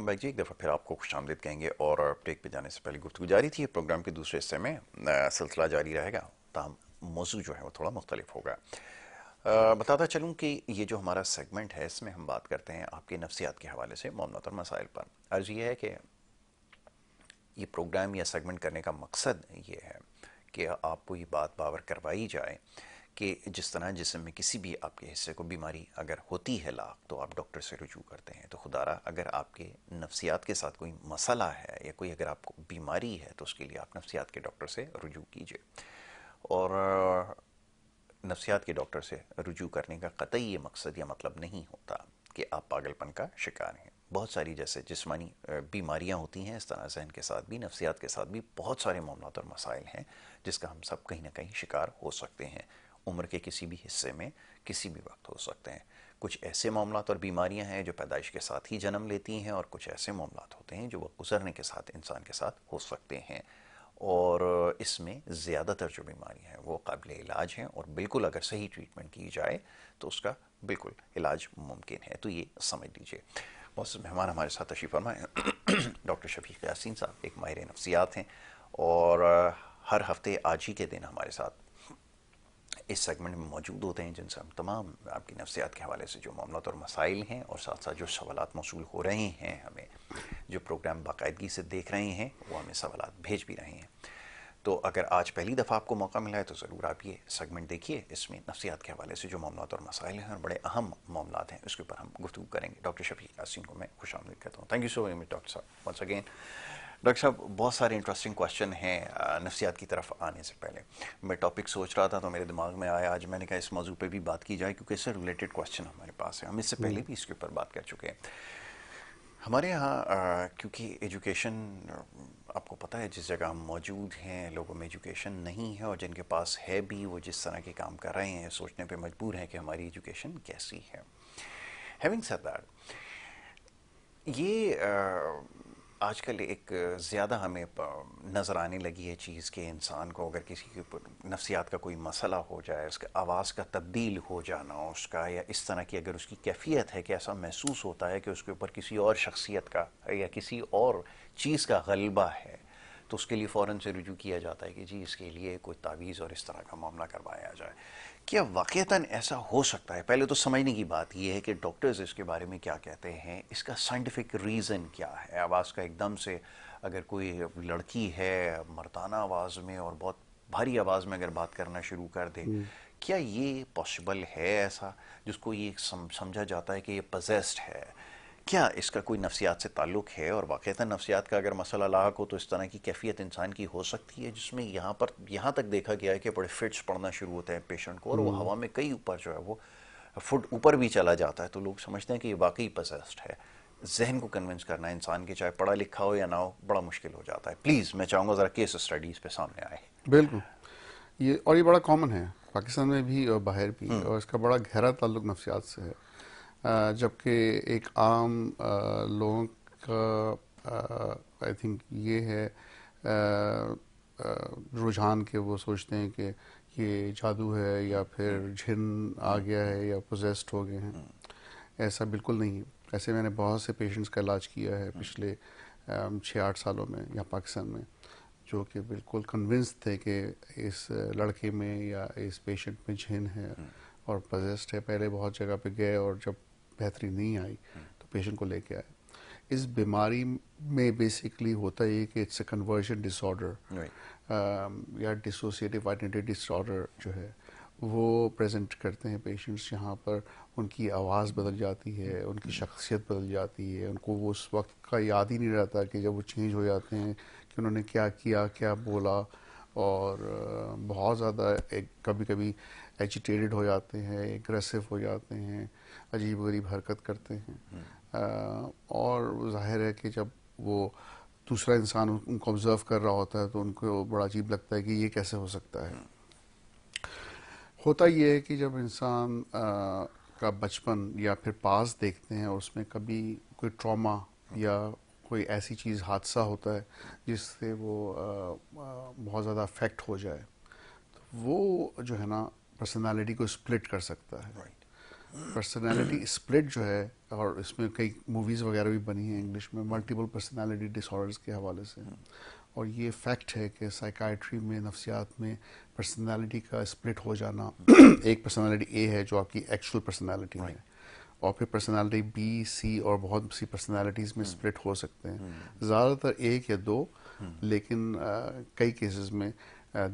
Welcome back जी। एक दफ़ा फिर आपको खुशामदीद कहेंगे और ब्रेक पे जाने से पहले गुफ्तगू जारी थी। प्रोग्राम के दूसरे हिस्से में सिलसिला जारी रहेगा, ताहम मौजू जो है वो थोड़ा मुख्तलिफ होगा। बताता चलूँ कि ये जो हमारा सेगमेंट है इसमें हम बात करते हैं आपकी नफ्सियात के हवाले से मामलात और मसाइल पर। अर्ज़ ये है कि ये प्रोग्राम या सेगमेंट करने का मकसद ये है कि आपको ये बात बावर करवाई जाए कि जिस तरह जिस्म में किसी भी आपके हिस्से को बीमारी अगर होती है लाख, तो आप डॉक्टर से रुजू करते हैं। तो खुदारा अगर आपके नफ्सियात के साथ कोई मसला है या कोई अगर आपको बीमारी है तो उसके लिए आप नफ्सियात के डॉक्टर से रुजू कीजिए। और नफ्सियात के डॉक्टर से रुजू करने का कतई ये मकसद या मतलब नहीं होता कि आप पागलपन का शिकार हैं। बहुत सारी जैसे जिस्मानी बीमारियां होती हैं, इस तरह जहन के साथ भी, नफ्सियात के साथ भी बहुत सारे मामलात और मसाइल हैं जिसका हम सब कहीं ना कहीं शिकार हो सकते हैं। उम्र के किसी भी हिस्से में किसी भी वक्त हो सकते हैं। कुछ ऐसे मामलात और बीमारियां हैं जो पैदाइश के साथ ही जन्म लेती हैं, और कुछ ऐसे मामलात होते हैं जो वह गुजरने के साथ इंसान के साथ हो सकते हैं। और इसमें ज़्यादातर जो बीमारियां हैं वो काबिल इलाज हैं, और बिल्कुल अगर सही ट्रीटमेंट की जाए तो उसका बिल्कुल इलाज मुमकिन है। तो ये समझ लीजिए। बहुत से मेहमान हमारे साथ तशरीफ़ फरमा है। डॉक्टर शफीक यासीन साहब एक माहिर नफ्सियात हैं, और हर हफ्ते आज ही के दिन हमारे साथ इस सेगमेंट में मौजूद होते हैं, जिनसे हम तमाम आपकी नफ्सियात के हवाले से जो मामलात और मसाइल हैं, और साथ साथ जो सवालात मौसूल हो रहे हैं, हमें जो प्रोग्राम बाकायदगी से देख रहे हैं वो हमें सवालात भेज भी रहे हैं। तो अगर आज पहली दफ़ा आपको मौका मिला है तो ज़रूर आप ये सेगमेंट देखिए। इसमें नफ्सियात के हवाले से जो मामलात और मसाइल हैं और बड़े अहम मामलात हैं उसके ऊपर हम गुफ्तगू करेंगे। डॉक्टर शफीक यासीन को मैं खुशामदीद कहता हूँ। Thank you so much doctor साहब वंस अगेन। डॉक्टर साहब, बहुत सारे इंटरेस्टिंग क्वेश्चन हैं नफ्सियात की तरफ आने से पहले। मैं टॉपिक सोच रहा था तो मेरे दिमाग में आया, आज मैंने कहा इस मौजू पे भी बात की जाए क्योंकि इससे रिलेटेड क्वेश्चन हमारे पास है। हम इससे पहले भी इसके ऊपर बात कर चुके हैं। हमारे यहाँ क्योंकि एजुकेशन, आपको पता है जिस जगह हम मौजूद हैं लोगों में एजुकेशन नहीं है, और जिनके पास है भी वो जिस तरह के काम कर रहे हैं सोचने पे मजबूर हैं कि हमारी एजुकेशन कैसी है। हैविंग सेड दैट, ये आजकल एक ज़्यादा हमें नज़र आने लगी है चीज़ के इंसान को अगर किसी के ऊपर नफ्सियात का कोई मसला हो जाए, उसका आवाज़ का तब्दील हो जाना उसका, या इस तरह की अगर उसकी कैफियत है कि ऐसा महसूस होता है कि उसके ऊपर किसी और शख्सियत का या किसी और चीज़ का गलबा है, तो उसके लिए फ़ौरन से रुजू किया जाता है कि जी इसके लिए कोई तावीज़ और इस तरह का मामला करवाया जाए। क्या वाक़तन ऐसा हो सकता है? पहले तो समझने की बात यह है कि डॉक्टर्स इसके बारे में क्या कहते हैं, इसका साइंटिफिक रीज़न क्या है। आवाज़ का एकदम से अगर कोई लड़की है मर्दाना आवाज़ में और बहुत भारी आवाज़ में अगर बात करना शुरू कर दे, क्या ये पॉसिबल है ऐसा जिसको ये समझा जाता है कि ये पजेस्ड है? क्या इसका कोई नफ्सियात से ताल्लुक़ है, और वाक़तन नफ्सियात का अगर मसला लाक हो तो इस तरह की कैफियत इंसान की हो सकती है, जिसमें यहाँ तक देखा गया है कि बड़े फिट्स पड़ना शुरू होते हैं पेशेंट को, और वो हवा में कई ऊपर जो है वो फुट ऊपर भी चला जाता है, तो लोग समझते हैं कि ये वाकई पजेस्ड है। जहन को कन्विंस करना इंसान के, चाहे पढ़ा लिखा हो या ना हो, बड़ा मुश्किल हो जाता है। प्लीज़ मैं चाहूँगा ज़रा केस स्टडीज़ पे सामने आए। बिल्कुल। ये बड़ा कॉमन है पाकिस्तान में भी और बाहर भी, और इसका बड़ा गहरा ताल्लुक नफ्सियात से है। जबकि एक आम लोगों का आई थिंक ये है रुझान के वो सोचते हैं कि ये जादू है या फिर जिन आ गया है या पोजेस्ड हो गए हैं। ऐसा बिल्कुल नहीं है। ऐसे मैंने बहुत से पेशेंट्स का इलाज किया है पिछले 6-8 सालों में यहाँ पाकिस्तान में, जो कि बिल्कुल कन्विंस थे कि इस लड़के में या इस पेशेंट में जिन है और पोजेस्ड है। पहले बहुत जगह पे गए और जब बेहतरी नहीं आई तो पेशेंट को लेके आए। इस बीमारी में बेसिकली होता है कि इट्स अ कन्वर्जन डिसऑर्डर या डिसोसिएटिव आइडेंटिटी डिसऑर्डर जो है वो प्रेजेंट करते हैं पेशेंट्स, जहाँ पर उनकी आवाज़ बदल जाती है, उनकी शख्सियत बदल जाती है, उनको वो उस वक्त का याद ही नहीं रहता कि जब वो चेंज हो जाते हैं कि उन्होंने क्या किया, क्या बोला, और बहुत ज़्यादा एक कभी कभी एजिटेटेड हो जाते हैं, एग्रेसिव हो जाते हैं, अजीब गरीब हरकत करते हैं। और जाहिर है कि जब वो दूसरा इंसान उनको ऑब्जर्व कर रहा होता है तो उनको बड़ा अजीब लगता है कि ये कैसे हो सकता है। होता ये है कि जब इंसान का बचपन या फिर पास देखते हैं और उसमें कभी कोई ट्रॉमा या कोई ऐसी चीज़, हादसा होता है जिससे वो बहुत ज़्यादा अफेक्ट हो जाए, तो वो जो है ना पर्सनालिटी को स्प्लिट कर सकता है। राइट। पर्सनालिटी स्प्लिट जो है, और इसमें कई मूवीज़ वगैरह भी बनी हैं इंग्लिश में मल्टीपल पर्सनालिटी डिसऑर्डर्स के हवाले से। और ये फैक्ट है कि साइकाइट्री में, नफ्सियात में पर्सनालिटी का स्प्लिट हो जाना एक पर्सनालिटी ए है जो आपकी एक्चुअल पर्सनालिटी है, और फिर पर्सनालिटी बी, सी और बहुत सी पर्सनालिटीज़ में स्प्लिट हो सकते हैं। ज़्यादातर एक या दो, लेकिन कई केसेस में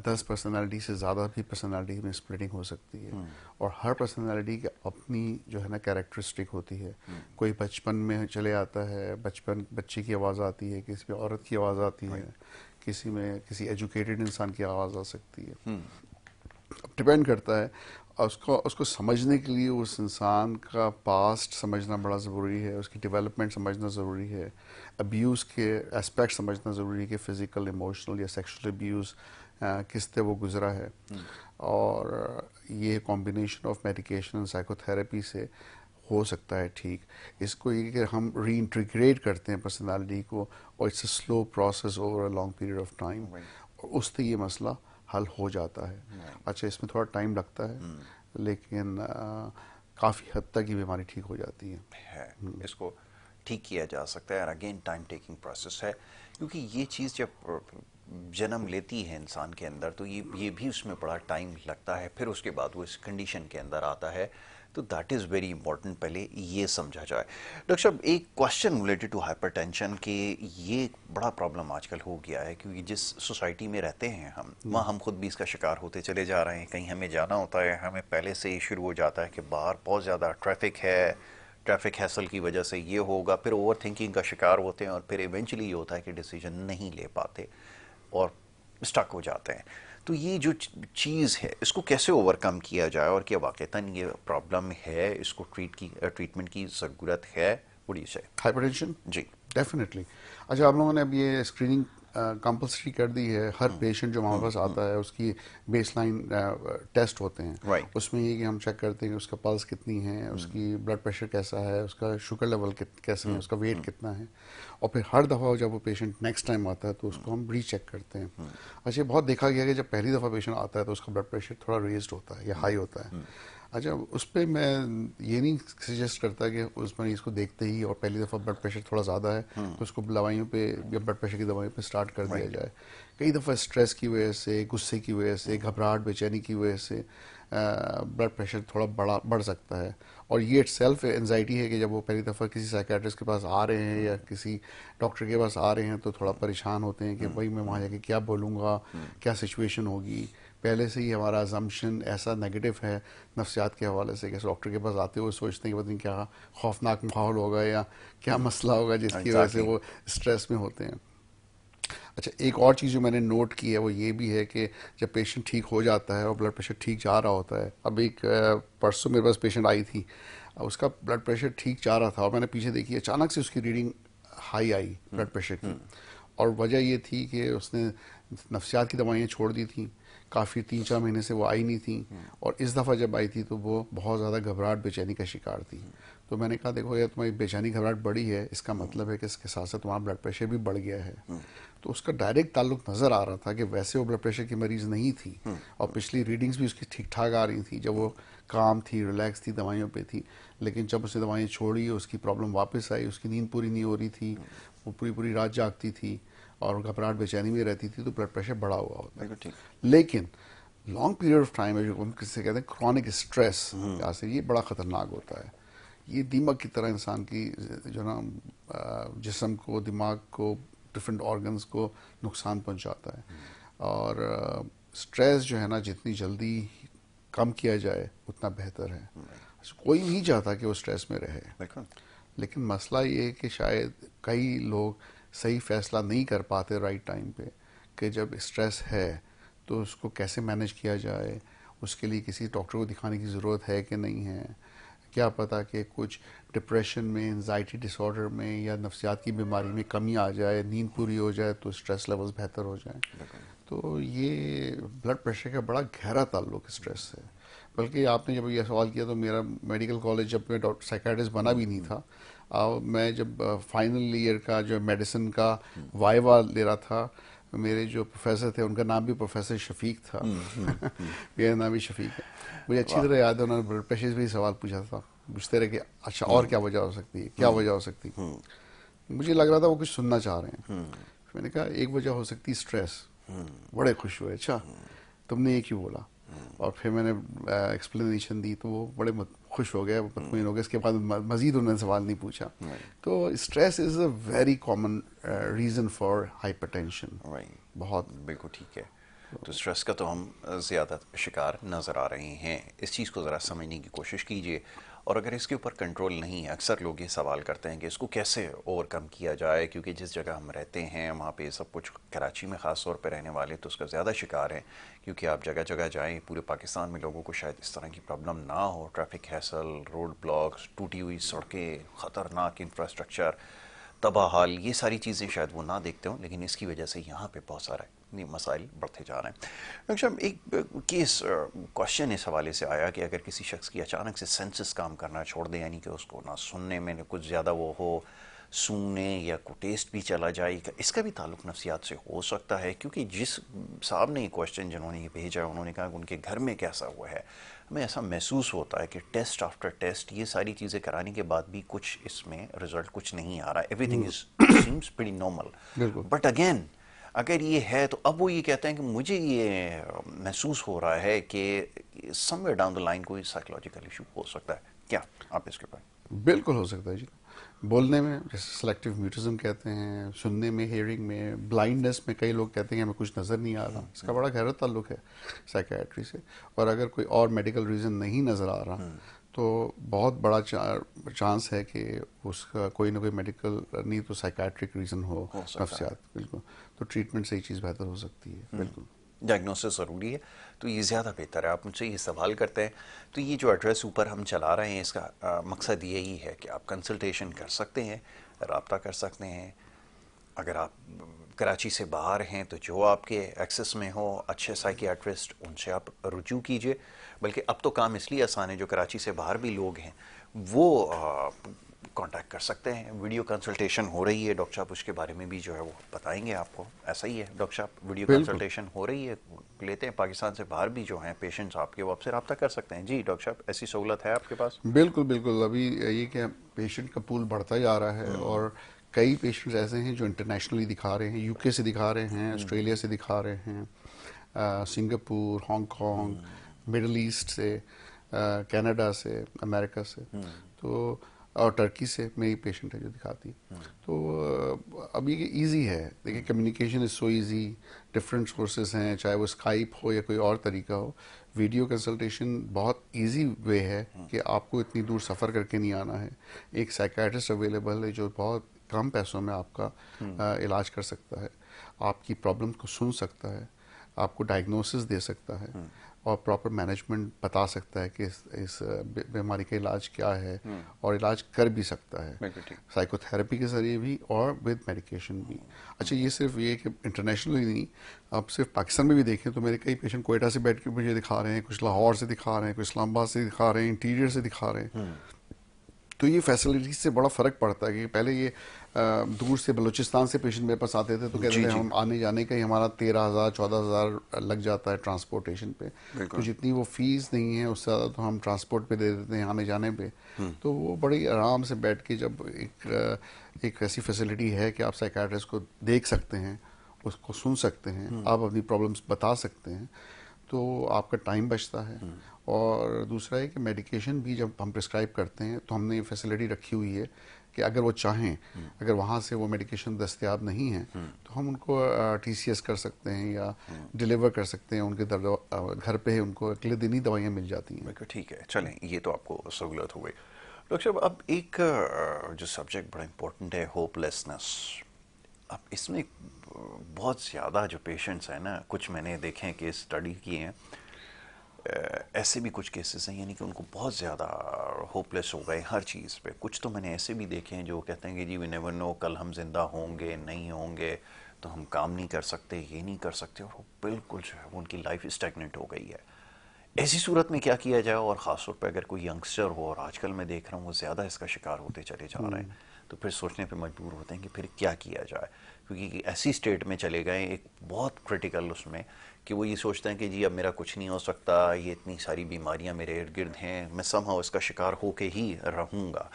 10 पर्सनालिटी से ज़्यादा भी पर्सनालिटी में स्प्लिटिंग हो सकती है। और हर पर्सनालिटी की अपनी जो है ना कैरेक्टरिस्टिक होती है। कोई बचपन में चले आता है, बच्चे की आवाज़ आती है, किसी में औरत की आवाज़ आती है, किसी में किसी एजुकेटेड इंसान की आवाज़ आ सकती है। अब डिपेंड करता है, और उसको समझने के लिए उस इंसान का पास्ट समझना बड़ा ज़रूरी है, उसकी डेवलपमेंट समझना ज़रूरी है, अब्यूज़ के एस्पेक्ट समझना ज़रूरी है कि फ़िज़िकल, इमोशनल या सेक्सुअल अब्यूज़ किस तरह वो गुजरा है। और ये कॉम्बिनेशन ऑफ मेडिकेशन और साइकोथेरेपी से हो सकता है ठीक। इसको ये कि हम रीइंटीग्रेट करते हैं पर्सनालिटी को, और it's a slow process over a long period of time, और उससे ये मसला हल हो जाता है। अच्छा, इसमें थोड़ा टाइम लगता है, लेकिन काफ़ी हद तक ये बीमारी ठीक हो जाती है। इसको ठीक किया जा सकता है, और अगेन टाइम टेकिंग प्रोसेस है, क्योंकि ये चीज़ जब जन्म लेती है इंसान के अंदर तो ये भी उसमें बड़ा टाइम लगता है, फिर उसके बाद वो इस कंडीशन के अंदर आता है। तो दैट इज़ वेरी इंपॉर्टेंट, पहले ये समझा जाए। डॉक्टर साहब, एक क्वेश्चन रिलेटेड टू हाइपरटेंशन के, ये एक बड़ा प्रॉब्लम आजकल हो गया है, क्योंकि जिस सोसाइटी में रहते हैं हम, वहाँ हम खुद भी इसका शिकार होते चले जा रहे हैं। कहीं हमें जाना होता है, हमें पहले से ही शुरू हो जाता है कि बाहर बहुत ज़्यादा ट्रैफिक है, ट्रैफिक हैसल की वजह से ये होगा, फिर ओवर थिंकिंग का शिकार होते हैं, और फिर इवेंचुअली ये होता है कि डिसीजन नहीं ले पाते और स्टक हो जाते हैं। तो ये जो चीज़ है, इसको कैसे ओवरकम किया जाए, और क्या वाकईतन ये प्रॉब्लम है, इसको ट्रीटमेंट की ज़रूरत है? व्हाट डू यू से? हाइपरटेंशन, जी। डेफिनेटली। अच्छा, आप लोगों ने अब ये स्क्रीनिंग कंपलसरी कर दी है। हर पेशेंट जो हमारे पास आता है उसकी बेसलाइन टेस्ट होते हैं। राइट। उसमें ये कि हम चेक करते हैं कि उसका पल्स कितनी है, उसकी ब्लड प्रेशर कैसा है, उसका शुगर लेवल कैसे है, उसका वेट कितना है। और फिर हर दफ़ा जब वो पेशेंट नेक्स्ट टाइम आता है तो उसको हम रीचेक करते हैं। अच्छा, बहुत देखा गया कि जब पहली दफ़ा पेशेंट आता है तो उसका ब्लड प्रेशर थोड़ा रेज्ड होता है या हाई होता है। अच्छा, उस पर मैं ये नहीं सजेस्ट करता कि उस मरीज़ को देखते ही और पहली दफ़ा ब्लड प्रेशर थोड़ा ज़्यादा है तो उसको दवाइयों पे या ब्लड प्रेशर की दवाइयों पे स्टार्ट कर दिया जाए। कई दफ़ा स्ट्रेस की वजह से, गुस्से की वजह से, घबराहट, बेचैनी की वजह से ब्लड प्रेशर थोड़ा बढ़ सकता है। और ये सेल्फ एंजाइटी है कि जब वो पहली दफ़ा किसी साइकेट्रिस्ट के पास आ रहे हैं या किसी डॉक्टर के पास आ रहे हैं तो थोड़ा परेशान होते हैं कि भाई मैं वहाँ जाके क्या बोलूँगा, क्या सिचुएशन होगी। पहले से ही हमारा अजम्पशन ऐसा नेगेटिव है नफ्सियात के हवाले से कि डॉक्टर के पास आते हुए सोचते हैं कि पता नहीं क्या खौफनाक माहौल होगा या क्या मसला होगा जिसकी वजह से वो स्ट्रेस में होते हैं। अच्छा, एक और चीज़ जो मैंने नोट की है वो ये भी है कि जब पेशेंट ठीक हो जाता है और ब्लड प्रेशर ठीक जा रहा होता है, अब एक परसों मेरे पास पेशेंट आई थी, उसका ब्लड प्रेशर ठीक जा रहा था और मैंने पीछे देखी, अचानक से उसकी रीडिंग हाई आई ब्लड प्रेशर की। और वजह ये थी कि उसने नफ्सियात की दवाइयाँ छोड़ दी थी, काफ़ी 3-4 महीने से वो आई नहीं थी, और इस दफ़ा जब आई थी तो वो बहुत ज़्यादा घबराहट, बेचैनी का शिकार थी। तो मैंने कहा देखो यार, तुम्हारी बेचैनी घबराहट बढ़ी है, इसका मतलब है कि इसके साथ साथ तुम्हारा ब्लड प्रेशर भी बढ़ गया है। तो उसका डायरेक्ट ताल्लुक नज़र आ रहा था कि वैसे वो ब्लड प्रेशर की मरीज़ नहीं थी, और पिछली रीडिंग्स भी उसकी ठीक ठाक आ रही थी जब वो काम थी, रिलैक्स थी, दवाइयों पे थी। लेकिन जब उसने दवाइयाँ छोड़ी, उसकी प्रॉब्लम वापस आई, उसकी नींद पूरी नहीं हो रही थी, वो पूरी पूरी रात जागती थी और घबराहट, बेचैनी में रहती थी, तो ब्लड प्रेशर बढ़ा हुआ होता है। लेकिन लॉन्ग पीरियड ऑफ टाइम है जो हम किससे कहते हैं क्रॉनिक स्ट्रेस, यहाँ से ये बड़ा ख़तरनाक होता है। ये दीमक की तरह इंसान की जो ना जिस्म को, दिमाग को, डिफरेंट ऑर्गन्स को नुकसान पहुंचाता है। और स्ट्रेस जो है ना, जितनी जल्दी कम किया जाए उतना बेहतर है। कोई नहीं चाहता कि वो स्ट्रेस में रहे, लेकिन मसला ये है कि शायद कई लोग सही फैसला नहीं कर पाते राइट टाइम पे कि जब स्ट्रेस है तो उसको कैसे मैनेज किया जाए, उसके लिए किसी डॉक्टर को दिखाने की ज़रूरत है कि नहीं है। क्या पता कि कुछ डिप्रेशन में, एंजाइटी डिसऑर्डर में या नफ्सियात की बीमारी में कमी आ जाए, नींद पूरी हो जाए तो स्ट्रेस लेवल्स बेहतर हो जाएं। तो ये ब्लड प्रेशर का बड़ा गहरा ताल्लुक स्ट्रेस से। बल्कि आपने जब ये सवाल किया तो मेरा मेडिकल कॉलेज, जब मैं डॉक्टर साइकेट्रिस्ट बना भी नहीं था, मैं जब फाइनल ईयर का जो मेडिसिन का वाइवा ले रहा था, मेरे जो प्रोफेसर थे उनका नाम भी प्रोफेसर शफीक था। मेरा नाम भी शफीक है। मुझे अच्छी तरह याद है, उन्होंने ब्लड प्रेशर पे ही सवाल पूछा था, पूछते रहे कि अच्छा और क्या वजह हो सकती है, क्या वजह हो सकती है। मुझे लग रहा था वो कुछ सुनना चाह रहे हैं। मैंने कहा एक वजह हो सकती है स्ट्रेस। बड़े खुश हुए, अच्छा तुमने ये क्यों बोला। और फिर मैंने एक्सप्लेनेशन दी तो वो बड़े खुश हो गए, मुतमईन हो गए। इसके बाद मजीद उन्होंने सवाल नहीं पूछा। तो stress is a very common reason for hypertension. बहुत बिल्कुल ठीक है। तो स्ट्रेस का तो हम ज़्यादा शिकार नज़र आ रहे हैं। इस चीज़ को ज़रा समझने की कोशिश कीजिए, और अगर इसके ऊपर कंट्रोल नहीं है, अक्सर लोग ये सवाल करते हैं कि इसको कैसे ओवरकम किया जाए, क्योंकि जिस जगह हम रहते हैं वहाँ पे सब कुछ, कराची में ख़ास तौर पे रहने वाले तो उसका ज़्यादा शिकार है, क्योंकि आप जगह जगह जाएँ, पूरे पाकिस्तान में लोगों को शायद इस तरह की प्रॉब्लम ना हो। ट्रैफिक हैसल, रोड ब्लॉक्स, टूटी हुई सड़कें, ख़तरनाक इंफ्रास्ट्रक्चर, तबाह हाल, ये सारी चीज़ें शायद वो ना देखते हों, लेकिन इसकी वजह से यहाँ पे बहुत सारा मसाइल बढ़ते जा रहे हैं। डॉक्टर साहब, एक केस क्वेश्चन इस हवाले से आया कि अगर किसी शख्स की अचानक से सेंसेस काम करना छोड़ दें, यानी कि उसको ना सुनने में कुछ ज़्यादा वो हो, सूंघने या को टेस्ट भी चला जाए, इसका भी ताल्लुक नफ्सियात से हो सकता है? क्योंकि जिस साहब ने ये क्वेश्चन, जिन्होंने ये भेजा, उन्होंने कहा कि उनके घर में कैसा हुआ है, हमें ऐसा महसूस होता है कि टेस्ट आफ्टर टेस्ट, ये सारी चीज़ें कराने के बाद भी कुछ इसमें रिजल्ट कुछ नहीं आ रहा, everything is seems pretty normal. बिल्कुल बट अगेन, अगर ये है तो अब वो ये कहते हैं कि मुझे ये महसूस हो रहा है कि समवेयर डाउन द लाइन कोई साइकोलॉजिकल इशू हो सकता है। क्या आप इसके ऊपर? बिल्कुल हो सकता है जी। बोलने में जैसे सेलेक्टिव म्यूटिज्म कहते हैं, सुनने में, हेयरिंग में, ब्लाइंडनेस में कई लोग कहते हैं कि हमें कुछ नज़र नहीं आ रहा। इसका बड़ा गहरा ताल्लुक है साइकेट्री से। और अगर कोई और मेडिकल रीज़न नहीं नज़र आ रहा तो बहुत बड़ा चांस है कि उसका कोई ना कोई मेडिकल, नहीं तो साइकेट्रिक रीज़न हो सकता है। नफ्सियात। बिल्कुल। तो ट्रीटमेंट से ही चीज़ बेहतर हो सकती है। बिल्कुल डायग्नोसिस ज़रूरी है, तो ये ज़्यादा बेहतर है। आप मुझसे ये सवाल करते हैं, तो ये जो एड्रेस ऊपर हम चला रहे हैं, इसका मकसद यही है कि आप कंसल्टेशन कर सकते हैं, रब्ता कर सकते हैं। अगर आप कराची से बाहर हैं तो जो आपके एक्सेस में हो अच्छे साइकियाट्रिस्ट, उनसे आप रुजू कीजिए। बल्कि अब तो काम इसलिए आसान है, जो कराची से बाहर भी लोग हैं वो कांटेक्ट कर सकते हैं। वीडियो कंसल्टेशन हो रही है, डॉक्टर साहब उसके बारे में भी जो है वो बताएंगे आपको। ऐसा ही है डॉक्टर साहब, वीडियो बिल्कुल कंसल्टेशन हो रही है, लेते हैं। पाकिस्तान से बाहर भी जो हैं पेशेंट्स आपके, वो आपसे रब्ता कर सकते हैं। जी डॉक्टर साहब, ऐसी सहूलत है आपके पास? बिल्कुल बिल्कुल। अभी ये क्या, पेशेंट का पूल बढ़ता जा रहा है, और कई पेशेंट्स ऐसे हैं जो इंटरनेशनली दिखा रहे हैं, यूके से दिखा रहे हैं, ऑस्ट्रेलिया से दिखा रहे हैं, सिंगापुर, हांगकांग, मिडल ईस्ट से, कनाडा से, अमेरिका से, तो और टर्की से मेरी पेशेंट है जो दिखाती है। तो अब ये इजी है। देखिए communication is so easy. Different sources हैं, चाहे वो स्काइप हो या कोई और तरीका हो। वीडियो कंसल्टेशन बहुत इजी वे है कि आपको इतनी दूर सफ़र करके नहीं आना है। एक साइकियाट्रिस्ट अवेलेबल है जो बहुत कम पैसों में आपका इलाज कर सकता है, आपकी प्रॉब्लम को सुन सकता है, आपको डायग्नोसिस दे सकता है, और प्रॉपर मैनेजमेंट बता सकता है कि इस बीमारी का इलाज क्या है, और इलाज कर भी सकता है साइकोथेरेपी के ज़रिए भी और विद मेडिकेशन भी। अच्छा, ये सिर्फ ये कि इंटरनेशनली नहीं, आप सिर्फ पाकिस्तान में भी देखें तो मेरे कई पेशेंट कोयटा से बैठ के मुझे दिखा रहे हैं, कुछ लाहौर से दिखा रहे हैं, कुछ इस्लामाबाद से दिखा रहे हैं, इंटीरियर से दिखा रहे हैं। तो ये फैसिलिटीज से बड़ा फ़र्क पड़ता है कि पहले ये दूर से बलूचिस्तान से पेशेंट मेरे पास आते थे तो कहते थे हम आने जाने का ही हमारा 13,000 14,000 लग जाता है ट्रांसपोर्टेशन पे, तो जितनी वो फीस नहीं है उससे ज़्यादा तो हम ट्रांसपोर्ट पे दे देते हैं आने जाने पे। तो वो बड़ी आराम से बैठ के, जब एक ऐसी फैसिलिटी है कि आप साइकियाट्रिस्ट को देख सकते हैं, उसको सुन सकते हैं, आप अपनी प्रॉब्लम्स बता सकते हैं, तो आपका टाइम बचता है। और दूसरा है कि मेडिकेशन भी जब हम प्रिस्क्राइब करते हैं तो हमने ये फैसिलिटी रखी हुई है कि अगर वो चाहें, अगर वहाँ से वो मेडिकेशन दस्तयाब नहीं है तो हम उनको TCS कर सकते हैं या डिलीवर कर सकते हैं उनके घर पे ही, उनको अगले दिन ही दवाइयाँ मिल जाती हैं। बिल्कुल ठीक है, चलें, ये तो आपको सहूलत हो गई। डॉक्टर साहब, अब एक जो सब्जेक्ट बड़ा इम्पोर्टेंट है, होपलेसनेस। अब इसमें बहुत ज़्यादा जो पेशेंट्स हैं ना, कुछ मैंने देखे हैं, केस स्टडी किए हैं, ऐसे भी कुछ केसेस हैं, यानी कि उनको बहुत ज़्यादा होपलेस हो गए हर चीज़ पे। कुछ तो मैंने ऐसे भी देखे हैं जो कहते हैं कि जी वी नेवर नो, कल हम जिंदा होंगे नहीं होंगे, तो हम काम नहीं कर सकते, ये नहीं कर सकते, और वो बिल्कुल जो है वो उनकी लाइफ स्टैग्नेंट हो गई है। ऐसी सूरत में क्या किया जाए, और ख़ास तौर पर अगर कोई यंगस्टर हो, और आजकल मैं देख रहा हूँ वो ज़्यादा इसका शिकार होते चले जा रहे हैं, तो फिर सोचने पे मजबूर होते हैं कि फिर क्या किया जाए, क्योंकि ऐसी स्टेट में चले गए एक बहुत क्रिटिकल उसमें कि वो ये सोचते हैं कि जी अब मेरा कुछ नहीं हो सकता, ये इतनी सारी बीमारियां मेरे इर्द गिर्द हैं, मैं समहाउ इसका शिकार होके ही रहूँगा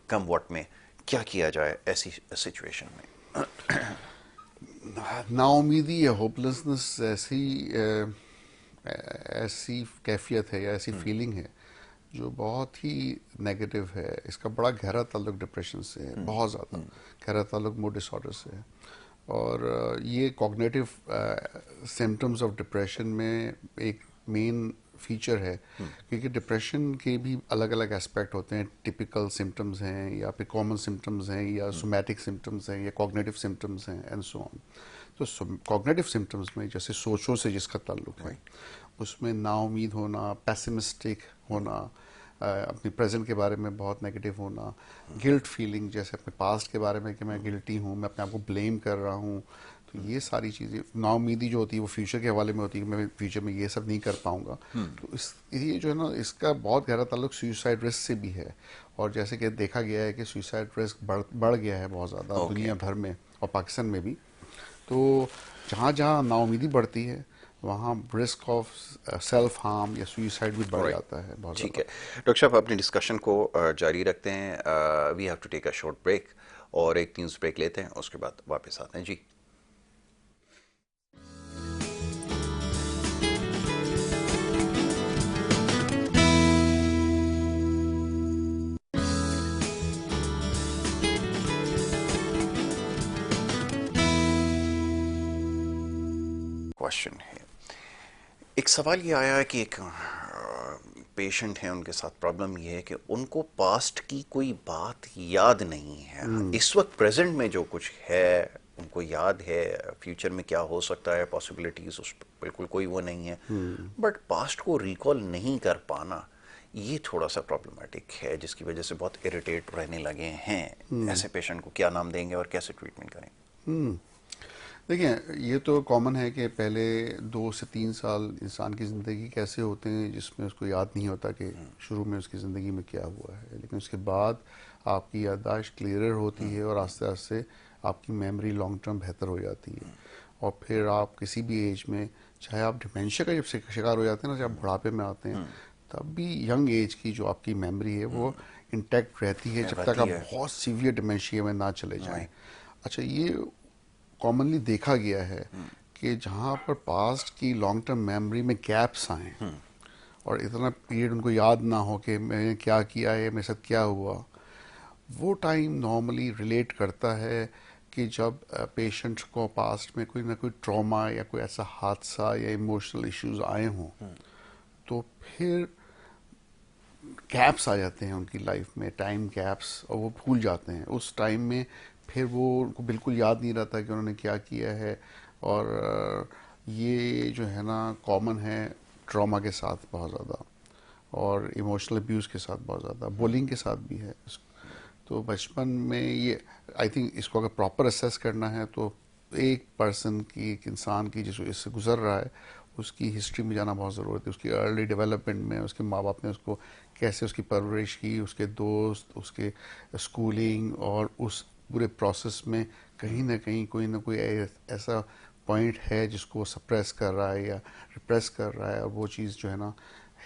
कम वक्त में। क्या किया जाए ऐसी सिचुएशन में? नाउमीदी या होपलेसनेस ऐसी ऐसी कैफियत है या ऐसी फीलिंग है जो बहुत ही नेगेटिव है। इसका बड़ा गहरा ताल्लुक डिप्रेशन से है, बहुत ज़्यादा गहरा ताल्लुक मूड डिसऑर्डर से है। और ये कॉग्निटिव सिम्टम्स ऑफ डिप्रेशन में एक मेन फीचर है, क्योंकि डिप्रेशन के भी अलग अलग एस्पेक्ट होते हैं। टिपिकल सिम्टम्स हैं या फिर कॉमन सिम्टम्स हैं या सोमैटिक सिम्टम्स हैं या कॉग्निटिव सिम्टम्स हैं एंड सो ऑन। तो कॉग्निटिव सिम्टम्स में जैसे सोचों से जिसका ताल्लुक है, उसमें नाउमीद होना, पेसिमिस्टिक होना, अपनी प्रेजेंट के बारे में बहुत नेगेटिव होना, गिल्ट फीलिंग जैसे अपने पास्ट के बारे में कि मैं गिल्टी हूँ, मैं अपने आप को ब्लेम कर रहा हूँ। तो ये सारी चीज़ें नाउमीदी जो होती है वो फ्यूचर के हवाले में होती है कि मैं फ्यूचर में ये सब नहीं कर पाऊंगा। तो इस ये जो है ना, इसका बहुत गहरा ताल्लुक सुसाइड रिस्क से भी है। और जैसे कि देखा गया है कि सुसाइड रिस्क बढ़ गया है बहुत ज़्यादा दुनिया भर में और पाकिस्तान में भी। तो जहाँ जहाँ नाउमीदी बढ़ती है वहाँ रिस्क ऑफ सेल्फ हार्म या सुसाइड भी बढ़ जाता है बहुत ठीक ज़्यादा। है डॉक्टर साहब, अपनी डिस्कशन को जारी रखते हैं। We have to take a short break, और एक न्यूज़ ब्रेक लेते हैं, उसके बाद वापस आते हैं जी। क्वेश्चन है, एक सवाल ये आया है कि एक पेशेंट है, उनके साथ प्रॉब्लम ये है कि उनको पास्ट की कोई बात याद नहीं है। इस वक्त प्रेजेंट में जो कुछ है उनको याद है, फ्यूचर में क्या हो सकता है पॉसिबिलिटीज उस पर बिल्कुल कोई वो नहीं है, बट पास्ट को रिकॉल नहीं कर पाना ये थोड़ा सा प्रॉब्लमेटिक है, जिसकी वजह से बहुत इरिटेट रहने लगे हैं। ऐसे पेशेंट को क्या नाम देंगे और कैसे ट्रीटमेंट करेंगे? देखिए, ये तो कॉमन है कि पहले 2 से 3 साल इंसान की ज़िंदगी कैसे होते हैं जिसमें उसको याद नहीं होता कि शुरू में उसकी ज़िंदगी में क्या हुआ है, लेकिन उसके बाद आपकी याददाश्त क्लियरर होती है और आस्ते आस्ते आपकी मेमोरी लॉन्ग टर्म बेहतर हो जाती है। और फिर आप किसी भी एज में, चाहे आप डिमेंशिया का जब शिकार हो जाते हैं ना, जब आप बुढ़ापे में आते हैं, तब भी यंग एज की जो आपकी मेमोरी है वो इंटैक्ट रहती है जब तक रहती आप है। बहुत सीवियर डिमेंशिया में ना चले जाएं। अच्छा, ये कॉमनली देखा गया है कि जहाँ पर पास्ट की लॉन्ग टर्म मेमोरी में गैप्स आए और इतना पीरियड उनको याद ना हो कि मैंने क्या किया है, मेरे साथ क्या हुआ, वो टाइम नॉर्मली रिलेट करता है कि जब पेशेंट को पास्ट में कोई ना कोई ट्रॉमा या कोई ऐसा हादसा या इमोशनल इश्यूज आए हों, तो फिर गैप्स आ जाते हैं उनकी लाइफ में, टाइम गैप्स, और वो भूल जाते हैं उस टाइम में। फिर वो उनको बिल्कुल याद नहीं रहता कि उन्होंने क्या किया है। और ये जो है ना कॉमन है ट्रॉमा के साथ बहुत ज़्यादा, और इमोशनल अब्यूज़ के साथ बहुत ज़्यादा, बुलिंग के साथ भी है। तो बचपन में ये, आई थिंक इसको अगर प्रॉपर असेस करना है तो एक पर्सन की, एक इंसान की जिसको इससे गुजर रहा है, उसकी हिस्ट्री में जाना बहुत ज़रूरत है। उसकी अर्ली डेवलपमेंट में उसके माँ बाप ने उसको कैसे उसकी परवरिश की, उसके दोस्त, उसके स्कूलिंग, और उस पूरे प्रोसेस में कहीं ना कहीं कोई ना कोई ऐसा पॉइंट है जिसको सप्रेस कर रहा है या रिप्रेस कर रहा है, और वो चीज़ जो है ना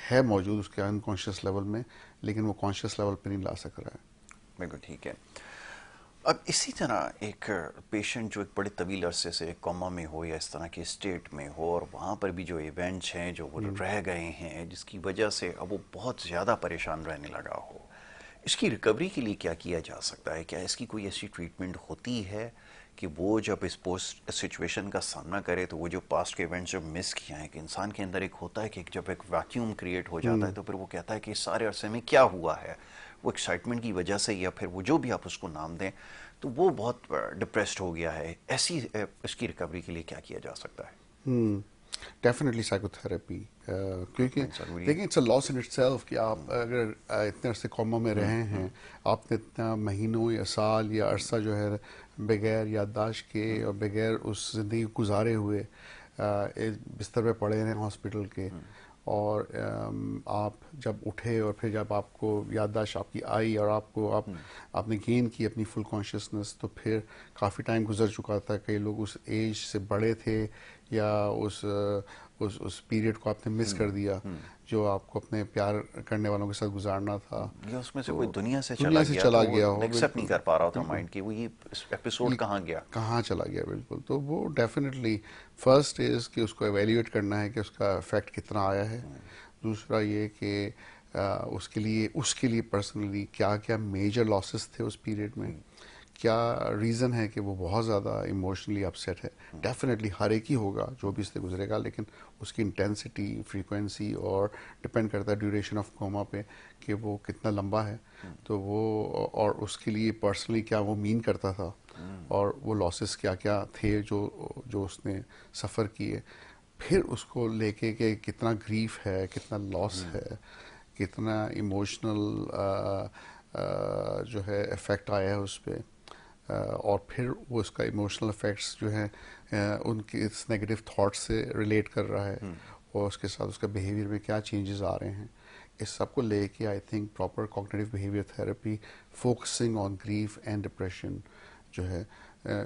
है मौजूद उसके अनकॉन्शियस लेवल में, लेकिन वो कॉन्शियस लेवल पे नहीं ला सक रहा है। बिल्कुल ठीक है। अब इसी तरह एक पेशेंट जो एक बड़े तवील अरसे से कोमा में हो या इस तरह के स्टेट में हो, और वहाँ पर भी जो इवेंट्स हैं जो वो रह गए हैं जिसकी वजह से अब वो बहुत ज़्यादा परेशान रहने लगा हो, इसकी रिकवरी के लिए क्या किया जा सकता है? क्या इसकी कोई ऐसी ट्रीटमेंट होती है कि वो जब इस पोस्ट सिचुएशन का सामना करे तो वो जो पास्ट के इवेंट्स जो मिस किए हैं, कि इंसान के अंदर एक होता है कि जब एक वैक्यूम क्रिएट हो जाता है तो फिर वो कहता है कि इस सारे अरसे में क्या हुआ है, वो एक्साइटमेंट की वजह से या फिर वो जो भी आप उसको नाम दें, तो वो बहुत डिप्रेस्ड हो गया है। ऐसी इसकी रिकवरी के लिए क्या किया जा सकता है? डेफिनेटली साइकोथेरेपी, क्योंकि ज़रूरी है। देखिए it's a loss in itself कि आप अगर इतने अरसे कोमा में रहे हैं, आपने इतना महीनों या साल या अरसा जो है बगैर याददाश्त के और बगैर उस ज़िंदगी गुजारे हुए बिस्तर पे पड़े हैं हॉस्पिटल के, और आप जब उठे और फिर जब आपको याददाश्त आपकी आई और आपने गेन की अपनी फुल कॉन्शियसनेस, तो फिर काफ़ी टाइम गुजर चुका था। कई लोग उस एज से बड़े थे या उस पीरियड को आपने मिस कर दिया जो आपको अपने प्यार करने वालों के साथ गुजारना था। या उसमें से तो कोई दुनिया से दुनिया चला से गया चला तो वो गया हो, एक्सेप्ट नहीं बिल्कुल कर पा रहा था बिल्कुल। माइंड की, वो ये एपिसोड ये कहाँ गया। कहाँ चला गया, बिल्कुल। तो वो डेफिनेटली फर्स्ट इज़ कि उसको एवेल्यूएट करना है कि उसका इफेक्ट कितना आया है। दूसरा ये कि उसके लिए पर्सनली क्या क्या मेजर लॉसेस थे उस पीरियड में, क्या रीज़न है कि वो बहुत ज़्यादा इमोशनली अपसेट है। डेफिनेटली हर एक ही होगा जो भी इससे गुजरेगा, लेकिन उसकी इंटेंसिटी, फ्रीक्वेंसी और डिपेंड करता है ड्यूरेशन ऑफ कोमा पे कि वो कितना लंबा है। तो वो और उसके लिए पर्सनली क्या वो मीन करता था और वो लॉसेस क्या क्या थे जो जो उसने सफ़र किए। फिर उसको लेके कि कितना ग्रीफ है, कितना लॉस है, कितना इमोशनल जो है इफ़ेक्ट आया है उस पर। और फिर वो उसका इमोशनल इफ़ेक्ट्स जो हैं उनके इस नेगेटिव थॉट्स से रिलेट कर रहा है और उसके साथ उसका बिहेवियर में क्या चेंजेस आ रहे हैं। इस सब को लेके I think proper cognitive behaviour therapy focusing on grief and depression जो है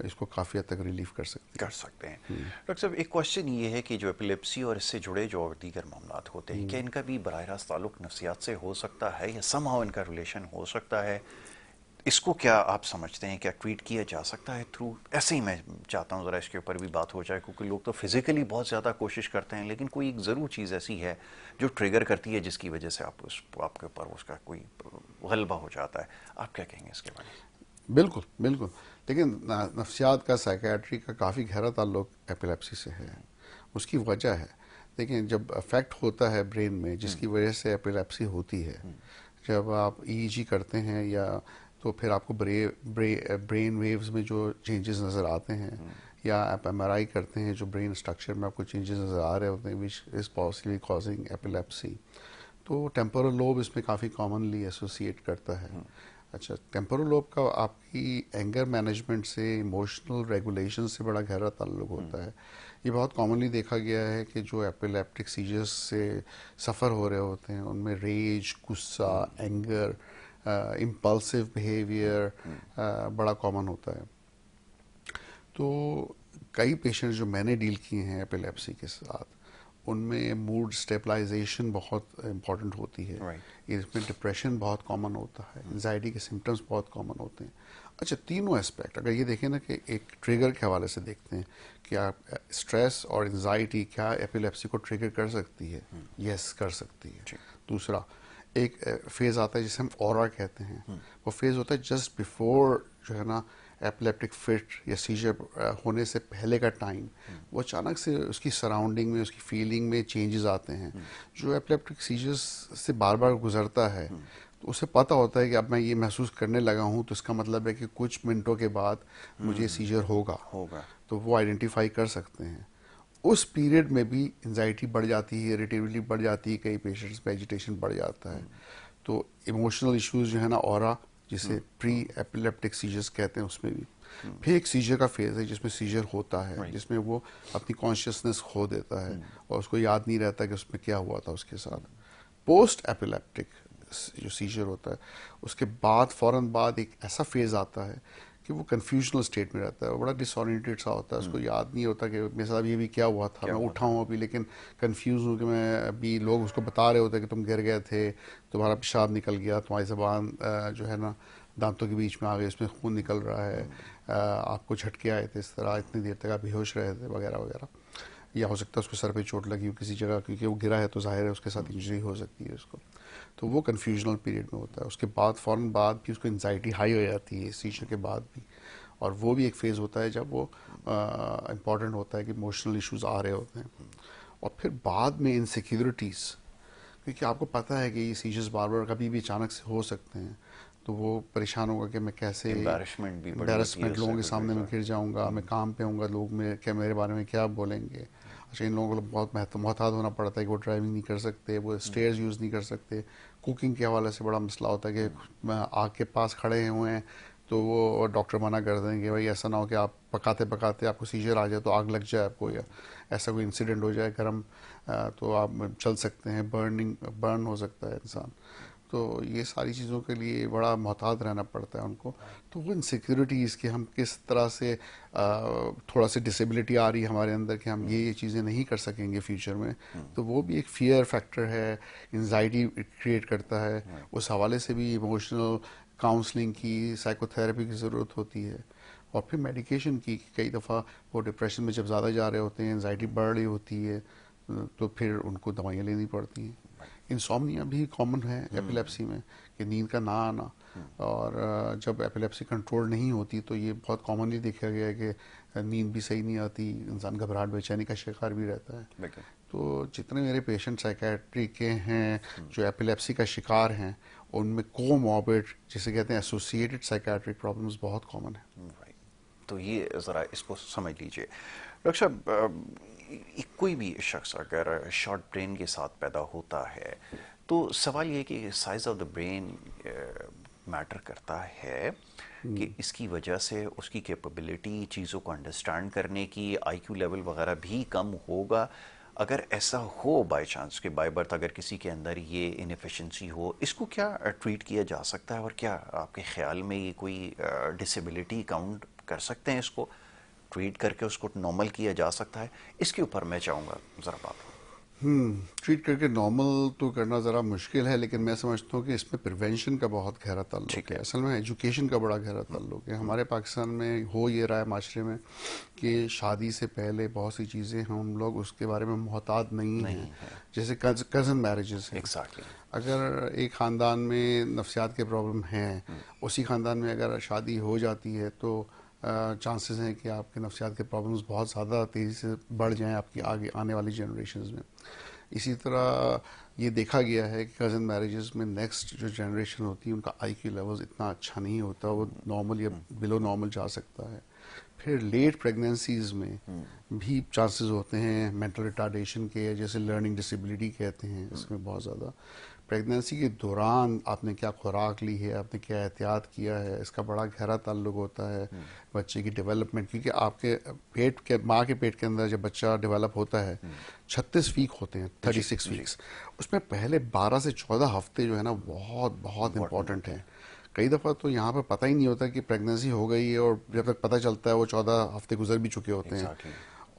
इसको काफ़ी हद तक रिलीफ कर सकते हैं। सकती है। डॉक्टर साहब, एक क्वेश्चन ये है कि जो एपिलेप्सी और इससे जुड़े जो और दीगर मामलात होते हैं, क्या इनका भी बराह रास्त ताल्लुक नफ्सियात से हो सकता है या समहाउ इनका रिलेशन हो सकता है? इसको क्या आप समझते हैं, क्या ट्रीट किया जा सकता है थ्रू? ऐसे ही मैं चाहता हूँ ज़रा इसके ऊपर भी बात हो जाए, क्योंकि लोग तो फिजिकली बहुत ज़्यादा कोशिश करते हैं, लेकिन कोई एक ज़रूर चीज़ ऐसी है जो ट्रिगर करती है जिसकी वजह से आपके ऊपर उसका कोई गलबा हो जाता है। आप क्या कहेंगे इसके बारे में? बिल्कुल बिल्कुल। लेकिन नफ्सियात का, साइकेट्री का काफ़ी गहरा ताल्लुक एपिलेप्सी से है। उसकी वजह है, देखिए जब अफेक्ट होता है ब्रेन में जिसकी वजह से एपिलेप्सी होती है, जब आप ईईजी करते हैं या तो फिर आपको ब्रेन वेव्स में जो चेंजेस नज़र आते हैं, या आप एमआरआई करते हैं जो ब्रेन स्ट्रक्चर में आपको चेंजेस नज़र आ रहे होते हैं which is possibly causing epilepsy. तो टेम्पोरल लोब इसमें काफ़ी कॉमनली एसोसिएट करता है। अच्छा, टेम्पोरल लोब का आपकी एंगर मैनेजमेंट से, इमोशनल रेगुलेशन से बड़ा गहरा ताल्लुक होता है। ये बहुत कॉमनली देखा गया है कि जो एपिलेप्टिक सीजर्स से सफ़र हो रहे होते हैं उनमें रेज, गुस्सा, एंगर, इम्पल्सिव बिहेवियर बड़ा कॉमन होता है। तो कई पेशेंट जो मैंने डील किए हैं एपिलेप्सी के साथ, उनमें मूड स्टेबलाइजेशन बहुत इम्पॉर्टेंट होती है। राइट। इसमें डिप्रेशन बहुत कॉमन होता है, एंजाइटी के सिम्टम्स बहुत कॉमन होते हैं। अच्छा, तीनों एस्पेक्ट अगर ये देखें ना कि एक ट्रिगर के हवाले से देखते हैं कि आप स्ट्रेस और एंजाइटी क्या एपिलेप्सी को ट्रिगर कर सकती है। यस, कर सकती है। दूसरा एक फेज़ आता है जिसे हम ऑरा कहते हैं। वो फेज़ होता है जस्ट बिफोर जो है ना एपिलेप्टिक फिट या सीजर होने से पहले का टाइम। वो अचानक से उसकी सराउंडिंग में, उसकी फीलिंग में चेंजेस आते हैं। जो एपिलेप्टिक सीजर्स से बार बार गुजरता है तो उसे पता होता है कि अब मैं ये महसूस करने लगा हूँ, तो इसका मतलब है कि कुछ मिनटों के बाद मुझे सीजर होगा। तो वो आइडेंटिफाई कर सकते हैं। उस पीरियड में भी एंजाइटी बढ़ जाती है, इरिटेबिलिटी बढ़ जाती है, कई पेशेंट्स में एजिटेशन बढ़ जाता है। तो इमोशनल इश्यूज जो है ना, ऑरा जिसे प्री एपिलेप्टिक सीजर्स कहते हैं, उसमें भी फिर एक सीजर का फेज है जिसमें सीजर होता है, जिसमें वो अपनी कॉन्शियसनेस खो देता है और उसको याद नहीं रहता कि उसमें क्या हुआ था उसके साथ। पोस्ट एपिलेप्टिक जो सीजर होता है उसके बाद फौरन बाद एक ऐसा फेज आता है कि वो कन्फ्यूजनल स्टेट में रहता है, वो बड़ा डिसोरिएंटेड सा होता है। उसको याद नहीं होता कि मेरे साथ ये भी क्या हुआ था, मैं उठा हूँ अभी लेकिन कंफ्यूज हूँ कि मैं अभी, लोग उसको बता रहे होते हैं कि तुम गिर गए थे, तुम्हारा पेशाब निकल गया, तुम्हारी ज़बान जो है ना दांतों के बीच में आ गई, उसमें खून निकल रहा है, आपको झटके आए थे, इस तरह इतनी देर तक आप बेहोश रहे थे, वगैरह वगैरह। या हो सकता है उसको सर पे चोट लगी हो किसी जगह, क्योंकि वो गिरा है तो जाहिर है उसके साथ इंजरी हो सकती है उसको। तो वो कन्फ्यूजनल पीरियड में होता है। उसके बाद फ़ौरन बाद भी उसको एंजाइटी हाई हो जाती है सीजर के बाद भी, और वो भी एक फेज़ होता है जब वो इम्पॉर्टेंट होता है कि इमोशनल इश्यूज आ रहे होते हैं। और फिर बाद में इनसिक्योरिटीज़, क्योंकि आपको पता है कि ये सीजर्स बार बार कभी भी अचानक से हो सकते हैं, तो वो परेशान होगा कि मैं कैसे, एम्बैरसमेंट भी बड़ी होती है एम्बेरसमेंट, उससे लोगों के सामने गुजरेगा। मैं गिर जाऊंगा, मैं काम पे हूँगा, लोग मेरे बारे में क्या बोलेंगे। अच्छा, इन लोगों को बहुत मोहतात होना पड़ता है कि वो ड्राइविंग नहीं कर सकते, वो स्टेयर्स यूज़ नहीं कर सकते। कुकिंग के हवाले से बड़ा मसला होता है कि आग के पास खड़े हुए हैं, तो वो डॉक्टर मना कर देंगे भाई ऐसा ना हो कि आप पकाते पकाते आपको सीजर आ जाए तो आग लग जाए आपको, या ऐसा कोई इंसिडेंट हो जाए गर्म, तो आप चल सकते हैं, बर्न हो सकता है इंसान। तो ये सारी चीज़ों के लिए बड़ा मोहतात रहना पड़ता है उनको। तो वो इनसिक्योरिटीज़ कि हम किस तरह से थोड़ा सी डिसेबिलिटी आ रही है हमारे अंदर कि हम ये चीज़ें नहीं कर सकेंगे फ्यूचर में, तो वो भी एक फियर फैक्टर है, एंजाइटी क्रिएट करता है। उस हवाले से भी इमोशनल काउंसलिंग की, साइकोथेरेपी की ज़रूरत होती है। और फिर मेडिकेशन की, कई दफ़ा वो डिप्रेशन में जब ज़्यादा जा रहे होते हैं, एंजाइटी बढ़ रही होती है, तो फिर उनको दवाइयाँ लेनी पड़ती हैं। इंसोम्निया भी कॉमन है एपिलेप्सी में, कि नींद का ना आना। और जब एपिलेप्सी कंट्रोल नहीं होती तो ये बहुत कॉमनली देखा गया है कि नींद भी सही नहीं आती, इंसान घबराहट बेचैनी का शिकार भी रहता है। बिल्कुल। तो जितने मेरे पेशेंट साइकेट्री के हैं जो एपिलेप्सी का शिकार हैं, उनमें कोमॉर्बिड, जिसे कहते हैं एसोसिएटेड साइकेट्रिक प्रॉब्लम्स, बहुत कॉमन है। राइट। तो ये ज़रा इसको समझ लीजिए डॉक्टर साहब, कोई भी शख्स अगर शॉर्ट ब्रेन के साथ पैदा होता है तो सवाल ये है कि size of the brain matter करता है कि इसकी वजह से उसकी कैपेबिलिटी चीज़ों को अंडरस्टैंड करने की, आईक्यू लेवल वगैरह भी कम होगा। अगर ऐसा हो बाय चांस कि बाय बर्थ अगर किसी के अंदर ये इनएफिशिएंसी हो, इसको क्या ट्रीट किया जा सकता है, और क्या आपके ख्याल में ये कोई डिसेबिलिटी काउंट कर सकते हैं, इसको ट्रीट करके उसको नॉर्मल किया जा सकता है? इसके ऊपर मैं चाहूँगा ज़रा बात। ट्रीट करके नॉर्मल तो करना ज़रा मुश्किल है, लेकिन मैं समझता हूँ कि इसमें प्रिवेंशन का बहुत गहरा ताल्लुक ठीक है। है। असल में एजुकेशन का बड़ा गहरा ताल्लुक है। हमारे पाकिस्तान में हो ये रहा है माशरे में कि शादी से पहले बहुत सी चीज़ें हम लोग उसके बारे में मोहतात नहीं हैं। नहीं है। जैसे कज़न मैरिजेस हैं। एग्जैक्टली। अगर एक ख़ानदान में नफ्सियात के प्रॉब्लम हैं, उसी ख़ानदान में अगर शादी हो जाती है तो चांसेस हैं कि आपके नफ्सियात के प्रॉब्लम्स बहुत ज़्यादा तेज़ी से बढ़ जाएं आपकी आगे आने वाली जनरेशन्स में। इसी तरह ये देखा गया है कि कज़न मैरिजेस में नेक्स्ट जो जनरेशन होती है उनका आईक्यू लेवल्स इतना अच्छा नहीं होता, वो नॉर्मल या बिलो नॉर्मल जा सकता है। फिर लेट प्रेगनेंसीज में भी चांसेस होते हैं मेंटल रिटार्डेशन के, जैसे लर्निंग डिसेबिलिटी कहते हैं, इसमें बहुत ज़्यादा। प्रेगनेंसी के दौरान आपने क्या खुराक ली है, आपने क्या एहतियात किया है, इसका बड़ा गहरा ताल्लुक होता है बच्चे की डेवलपमेंट। क्योंकि आपके पेट के, माँ के पेट के अंदर जब बच्चा डेवलप होता है 36 वीक होते हैं, 36 वीक्स। उसमें पहले 12 से 14 हफ्ते जो है ना बहुत बहुत इम्पॉर्टेंट हैं। कई दफ़ा तो यहाँ पर पता ही नहीं होता कि प्रेगनेंसी हो गई है, और जब तक पता चलता है वो 14 हफ्ते गुजर भी चुके होते हैं। एग्जैक्टली।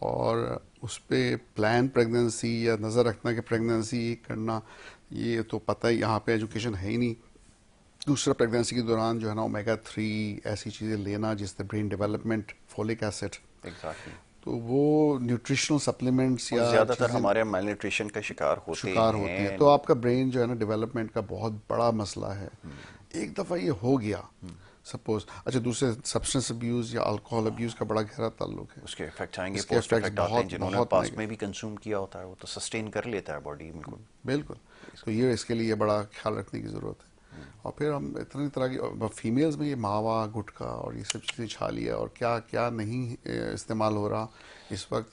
और उस पर प्लान प्रेगनेंसी या नज़र रखना कि प्रेगनेंसी करना, ये तो पता ही, यहाँ पे एजुकेशन है ही नहीं। दूसरा, प्रेगनेंसी के दौरान जो है ना ओमेगा 3 ऐसी चीज़ें लेना जिससे brain development, folic acid, exactly. तो वो न्यूट्रिशनल सप्लीमेंट्स और या ज़्यादातर चीज़ें हमारे माल न्यूट्रिशन का शिकार होते शिकार होते हैं। हैं। तो आपका ब्रेन जो है ना डेवलपमेंट का बहुत बड़ा मसला है। एक दफ़ा ये हो गया सपोज, अच्छा, दूसरे सब्सटेंस अब्यूज़ या अल्कोहल अब्यूज़ का बड़ा गहरा ताल्लुक है। उसके इफेक्ट आएंगे, इसके पोस्ट इफेक्ट्स इफेक्ट आते हैं। बहुत जिन्होंने बहुत पास्ट में भी कंज्यूम किया होता है वो तो सस्टेन कर लेता है बॉडी, बिल्कुल। बिल्कुल। तो ये इसके लिए बड़ा ख्याल रखने की ज़रूरत है। और फिर हम इतनी तरह की फीमेल्स में ये मावा, गुटखा और ये सब चीज़ें छा लिया, और क्या क्या नहीं इस्तेमाल हो रहा इस वक्त,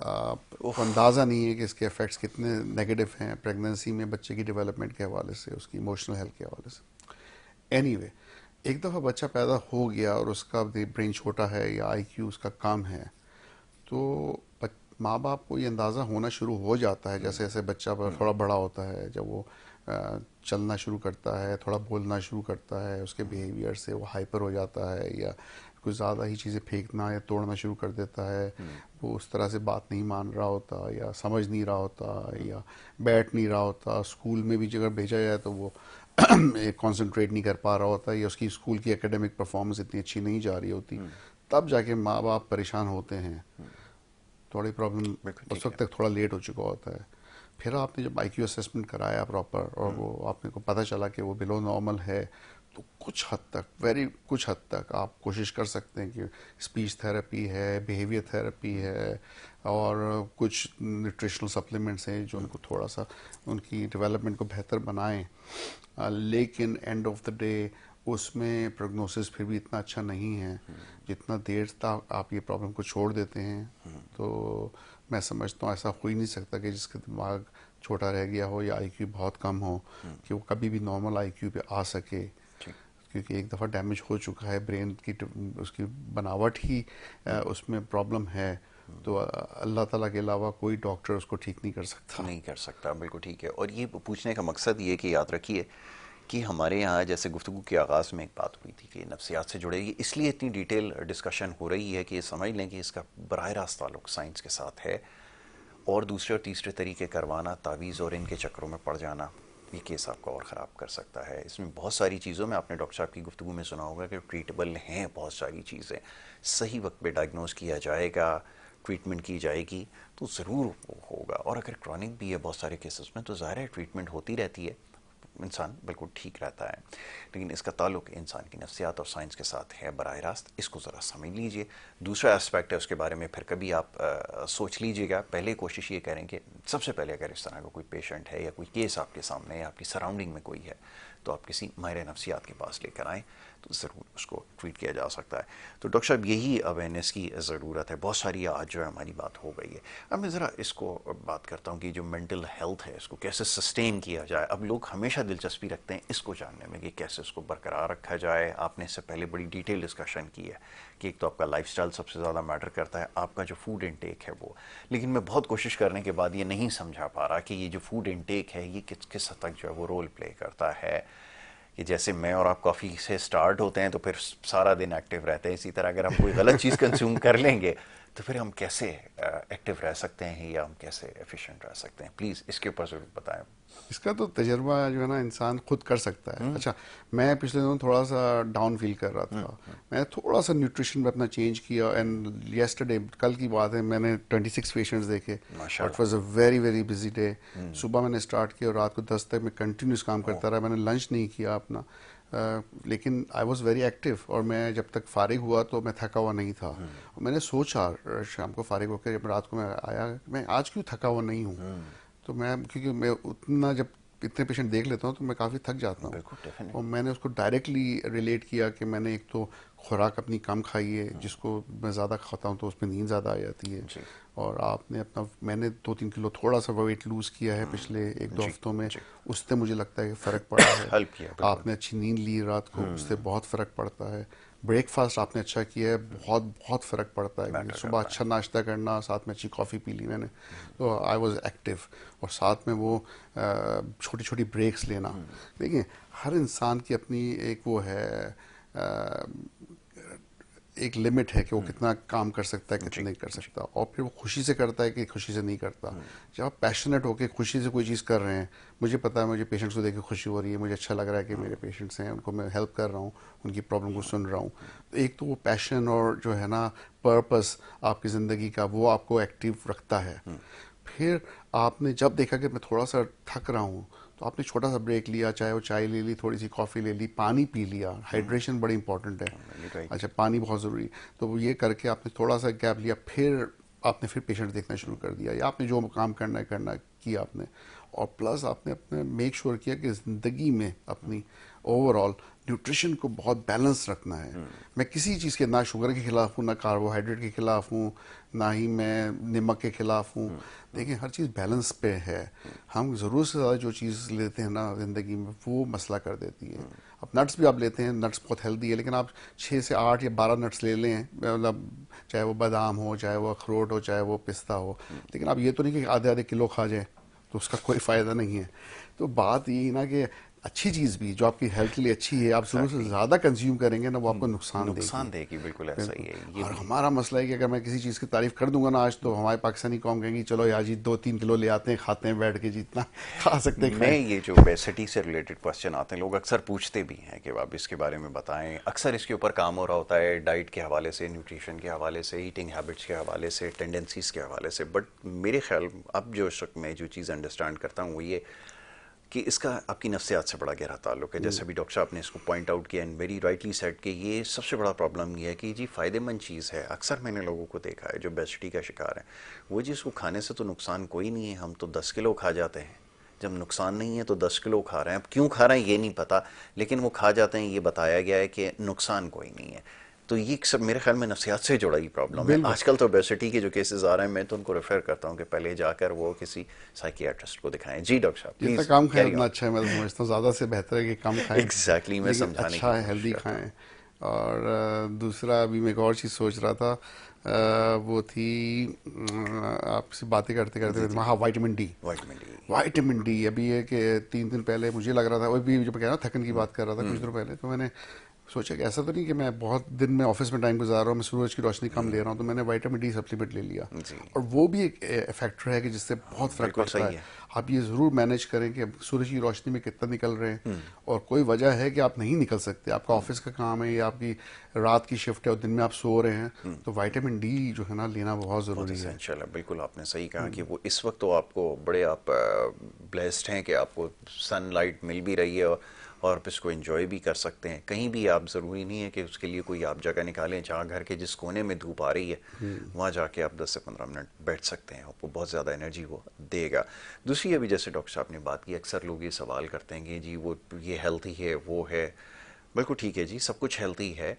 को अंदाज़ा नहीं है कि इसके इफ़ेक्ट्स कितने नेगेटिव हैं प्रेगनेंसी में बच्चे की डेवलपमेंट के हवाले से, उसकी इमोशनल हेल्थ के हवाले से। एनीवे, एक दफ़ा बच्चा पैदा हो गया और उसका ब्रेन छोटा है या आईक्यू उसका कम है, तो माँ बाप को ये अंदाज़ा होना शुरू हो जाता है जैसे जैसे बच्चा थोड़ा बड़ा होता है, जब वो चलना शुरू करता है, थोड़ा बोलना शुरू करता है, उसके बिहेवियर से वो हाइपर हो जाता है, या कुछ ज़्यादा ही चीज़ें फेंकना या तोड़ना शुरू कर देता है, वो उस तरह से बात नहीं मान रहा होता, या समझ नहीं रहा होता, या बैठ नहीं रहा होता, स्कूल में भी अगर भेजा जाए तो वो कंसंट्रेट नहीं कर पा रहा होता, या उसकी स्कूल की एकेडमिक परफॉर्मेंस इतनी अच्छी नहीं जा रही होती, तब जाके माँ बाप परेशान होते हैं। थोड़ी प्रॉब्लम उस वक्त तक थोड़ा लेट हो चुका होता है। फिर आपने जब आईक्यू असेसमेंट कराया प्रॉपर, और वो आपने को पता चला कि वो बिलो नॉर्मल है, तो कुछ हद तक, वेरी कुछ हद तक आप कोशिश कर सकते हैं कि स्पीच थेरेपी है, बिहेवियर थेरेपी है, और कुछ न्यूट्रिशनल सप्लीमेंट्स हैं जो उनको थोड़ा सा उनकी डेवलपमेंट को बेहतर बनाएं। लेकिन एंड ऑफ द डे उसमें प्रोग्नोसिस फिर भी इतना अच्छा नहीं है। जितना देर तक आप ये प्रॉब्लम को छोड़ देते हैं, तो मैं समझता हूँ ऐसा हो ही नहीं सकता कि जिसका दिमाग छोटा रह गया हो या आईक्यू बहुत कम हो कि वो कभी भी नॉर्मल आईक्यू पे आ सके। क्योंकि एक दफ़ा डैमेज हो चुका है ब्रेन की, उसकी बनावट ही उसमें प्रॉब्लम है। तो अल्लाह ताला के अलावा कोई डॉक्टर उसको ठीक नहीं कर सकता। नहीं कर सकता, बिल्कुल ठीक है। और ये पूछने का मकसद ये कि याद रखिए कि हमारे यहाँ जैसे गुफ्तगू के आगाज़ में एक बात हुई थी कि नफ्सियात से जुड़े, ये इसलिए इतनी डिटेल डिस्कशन हो रही है कि ये समझ लें कि इसका बराह रास्त ताल्लुक साइंस के साथ है। और दूसरे और तीसरे तरीके करवाना, तावीज़ और इनके चक्करों में पड़ जाना, ये केस आपका और ख़राब कर सकता है। इसमें बहुत सारी चीज़ों में आपने डॉक्टर साहब की गुफ्तगू में सुना होगा कि ट्रीटेबल हैं बहुत सारी चीज़ें, सही वक्त पे डायग्नोज किया जाएगा, ट्रीटमेंट की जाएगी तो ज़रूर वो होगा। और अगर क्रॉनिक भी है बहुत सारे केसेस में तो ज़ाहिर है ट्रीटमेंट होती रहती है, इंसान बिल्कुल ठीक रहता है। लेकिन इसका ताल्लुक इंसान की नफ्सियात और साइंस के साथ है बराह रास्त, इसको ज़रा समझ लीजिए। दूसरा एस्पेक्ट है उसके बारे में फिर कभी आप सोच लीजिएगा। पहले कोशिश ये करें कि सबसे पहले अगर इस तरह का कोई पेशेंट है या कोई केस आपके सामने या आपकी सराउंडिंग में कोई है तो आप किसी माहिर नफ्सियात के पास लेकर आएँ तो ज़रूर उसको ट्रीट किया जा सकता है। तो डॉक्टर साहब यही अवेयरनेस की ज़रूरत है। बहुत सारी आज जो है हमारी बात हो गई है। अब मैं ज़रा इसको बात करता हूँ कि जो मेंटल हेल्थ है इसको कैसे सस्टेन किया जाए। अब लोग हमेशा दिलचस्पी रखते हैं इसको जानने में कि कैसे इसको बरकरार रखा जाए। आपने इससे पहले बड़ी डिटेल डिस्कशन की है कि एक तो आपका लाइफस्टाइल सबसे ज़्यादा मैटर करता है, आपका जो फूड इनटेक है वो। लेकिन मैं बहुत कोशिश करने के बाद ये नहीं समझा पा रहा कि ये जो फूड इनटेक है ये किस किस हद तक जो है वो रोल प्ले करता है। कि जैसे मैं और आप कॉफ़ी से स्टार्ट होते हैं तो फिर सारा दिन एक्टिव रहते हैं, इसी तरह अगर हम कोई गलत चीज़ कंज्यूम कर लेंगे तो फिर हम कैसे एक्टिव रह सकते हैं या हम कैसे एफिशिएंट रह सकते हैं। प्लीज़ इसके ऊपर ज़रूर बताएं। इसका तो तजर्बा जो है ना इंसान खुद कर सकता है। अच्छा, मैं पिछले दिनों थोड़ा सा डाउन फील कर रहा था, मैंने थोड़ा सा न्यूट्रिशन में अपना चेंज किया एंड येस्टरडे, कल की बात है, मैंने 26 पेशेंट्स देखे और it was a very very busy day. सुबह मैंने स्टार्ट किया और रात को 10 तक मैं कंटिन्यूस काम करता रहा। मैंने लंच नहीं किया अपना, लेकिन आई वॉज वेरी एक्टिव और मैं जब तक फारिग हुआ तो मैं थका हुआ नहीं था। और मैंने सोचा शाम को फारिग होकर जब रात को मैं आया, मैं आज क्यों थका हुआ नहीं हूँ। तो मैं, क्योंकि मैं उतना जब इतने पेशेंट देख लेता हूँ तो मैं काफ़ी थक जाता हूँ। और मैंने उसको डायरेक्टली रिलेट किया कि मैंने एक तो खुराक अपनी कम खाई है, जिसको मैं ज़्यादा खाता हूँ तो उसमें नींद ज़्यादा आ जाती है। और आपने अपना, मैंने 2-3 किलो थोड़ा सा वेट लूज़ किया है पिछले 1-2 हफ्तों में, उससे मुझे लगता है कि फ़र्क पड़ा है। हेल्प किया। आपने अच्छी नींद ली रात को, उससे बहुत फ़र्क पड़ता है। ब्रेकफास्ट आपने अच्छा किया है, बहुत बहुत फ़र्क पड़ता है। सुबह अच्छा नाश्ता करना, साथ में अच्छी कॉफ़ी पी ली मैंने, तो आई वाज एक्टिव। और साथ में वो छोटी छोटी ब्रेक्स लेना। देखिए, हर इंसान की अपनी एक वो है, एक लिमिट है कि वो कितना काम कर सकता है, कितना नहीं कर सकता। और फिर वो खुशी से करता है कि खुशी से नहीं करता। जब आप पैशनेट होकर खुशी से कोई चीज़ कर रहे हैं, मुझे पता है, मुझे पेशेंट्स को देख के खुशी हो रही है, मुझे अच्छा लग रहा है कि मेरे पेशेंट्स हैं, उनको मैं हेल्प कर रहा हूँ, उनकी प्रॉब्लम को सुन रहा हूँ। तो एक तो वो पैशन और जो है ना पर्पस आपकी ज़िंदगी का, वो आपको एक्टिव रखता है। फिर आपने जब देखा कि मैं थोड़ा सा थक रहा हूँ तो आपने छोटा सा ब्रेक लिया, चाहे वो चाय ले ली, थोड़ी सी कॉफ़ी ले ली, पानी पी लिया। हाइड्रेशन बड़ी इंपॉर्टेंट है। अच्छा, पानी बहुत ज़रूरी। तो वो ये करके आपने थोड़ा सा गैप लिया, फिर आपने फिर पेशेंट देखना शुरू कर दिया, या आपने जो काम करना है करना किया आपने। और प्लस आपने अपने मेक श्योर किया कि ज़िंदगी में अपनी ओवरऑल न्यूट्रिशन को बहुत बैलेंस रखना है। मैं किसी चीज़ के, ना शुगर के खिलाफ हूँ, ना कार्बोहाइड्रेट के खिलाफ हूँ, ना ही मैं नमक के खिलाफ हूँ। देखिए, हर चीज़ बैलेंस पे है। हम ज़रूरत से ज़्यादा जो चीज़ लेते हैं ना ज़िंदगी में, वो मसला कर देती है। अब नट्स भी आप लेते हैं, नट्स बहुत हेल्दी है, लेकिन आप 6 से 8 या 12 नट्स ले लें, मतलब चाहे वो बादाम हो, चाहे वो अखरोट हो, चाहे वो पिस्ता हो, लेकिन आप ये तो नहीं कि आधे आधे किलो खा जाए, तो उसका कोई फ़ायदा नहीं है। तो बात यही ना कि अच्छी चीज़ भी जो आपकी हेल्थ के लिए अच्छी है, आप ज़रूर से ज़्यादा कंज्यूम करेंगे ना, वो आपको नुकसान देगी। बिल्कुल ऐसा ही है ये और भी। हमारा मसला है कि अगर मैं किसी चीज़ की तारीफ कर दूंगा ना आज, तो हमारे पाकिस्तानी कौम कहेंगी चलो यार जी 2-3 किलो ले आते हैं, खाते हैं बैठ के, जितना खा सकते हैं मैं खाएं। ये जो बेसिटी से रिलेटेड क्वेश्चन आते हैं, लोग अक्सर पूछते भी हैं कि आप इसके बारे में बताएं। अक्सर इसके ऊपर काम हो रहा होता है डाइट के हवाले से, न्यूट्रिशन के हवाले से, ईटिंग हैबिट्स के हवाले से, टेंडेंसीज के हवाले से। बट मेरे ख्याल अब जो मैं जो चीज़ अंडरस्टैंड करता हूँ वो ये कि इसका आपकी नफ्सियात से बड़ा गहरा ताल्लुक है। जैसे अभी डॉक्टर साहब ने इसको पॉइंट आउट किया एंड वेरी राइटली सेड कि ये सबसे बड़ा प्रॉब्लम ये है कि जी फ़ायदेमंद चीज़ है। अक्सर मैंने लोगों को देखा है जो बेसिटी का शिकार है, वो जी इसको खाने से तो नुकसान कोई नहीं है, हम तो 10 किलो खा जाते हैं, जब नुकसान नहीं है तो 10 किलो खा रहे हैं। अब क्यों खा रहे हैं ये नहीं पता, लेकिन वो खा जाते हैं। ये बताया गया है कि नुकसान कोई नहीं है। तो ये सब मेरे ख्याल में नफ्सियात से जुड़ा ही प्रॉब्लम है। बिल्कुल। आजकल तो ओबेसिटी के जो केसेस आ रहे हैं मैं तो उनको रेफर करता हूँ कि पहले जाकर वो किसी साइकियाट्रिस्ट को दिखाएं। जी डॉक्टर साहब जितना प्लीज कम खाएं कैरी उतना ऑन। अच्छा है, मैं तो समझता हूँ ज़्यादा से बेहतर है कि कम खाएं, एग्जैक्टली मैं लेकिन समझाने की अच्छा है, कोशिश हेल्दी करता हूँ। खाएं। और दूसरा अभी मैं एक और चीज़ सोच रहा था, वो थी आपसे बातें करते जी करते जी। हाँ, vitamin D. Vitamin D. Vitamin D अभी है कि 3 दिन पहले मुझे लग रहा था, वो भी जब कह रहा थकन की बात कर रहा था कुछ दिनों पहले, तो मैंने सोचा कि ऐसा तो नहीं कि मैं बहुत दिन में ऑफिस में टाइम गुजार रहा हूँ, मैं सूरज की रोशनी कम ले रहा हूँ, तो मैंने विटामिन डी सप्लीमेंट ले लिया। जी और वो भी एक फैक्टर है कि जिससे बहुत फ़र्क बिल्कुल पड़ता सही है। है। आप ये ज़रूर मैनेज करें कि अब सूरज की रोशनी में कितना निकल रहे हैं, और कोई वजह है कि आप नहीं निकल सकते, आपका ऑफिस का काम है या आपकी रात की शिफ्ट है और दिन में आप सो रहे हैं, तो विटामिन डी जो है ना लेना बहुत बहुत ज़रूरी है। इसेंशियल है। बिल्कुल आपने सही कहा कि वो इस वक्त तो आपको बड़े आप ब्लेस्ड हैं कि आपको सनलाइट मिल भी रही है और आप इसको एंजॉय भी कर सकते हैं। कहीं भी आप ज़रूरी नहीं है कि उसके लिए कोई आप जगह निकालें जहाँ घर के जिस कोने में धूप आ रही है वहाँ जाके आप 10 से 15 मिनट बैठ सकते हैं, आपको बहुत ज़्यादा एनर्जी वो देगा। दूसरी अभी जैसे डॉक्टर साहब ने बात की, अक्सर लोग ये सवाल करते हैं कि जी वो ये हेल्थी है वो है। बिल्कुल ठीक है जी, सब कुछ हेल्थी है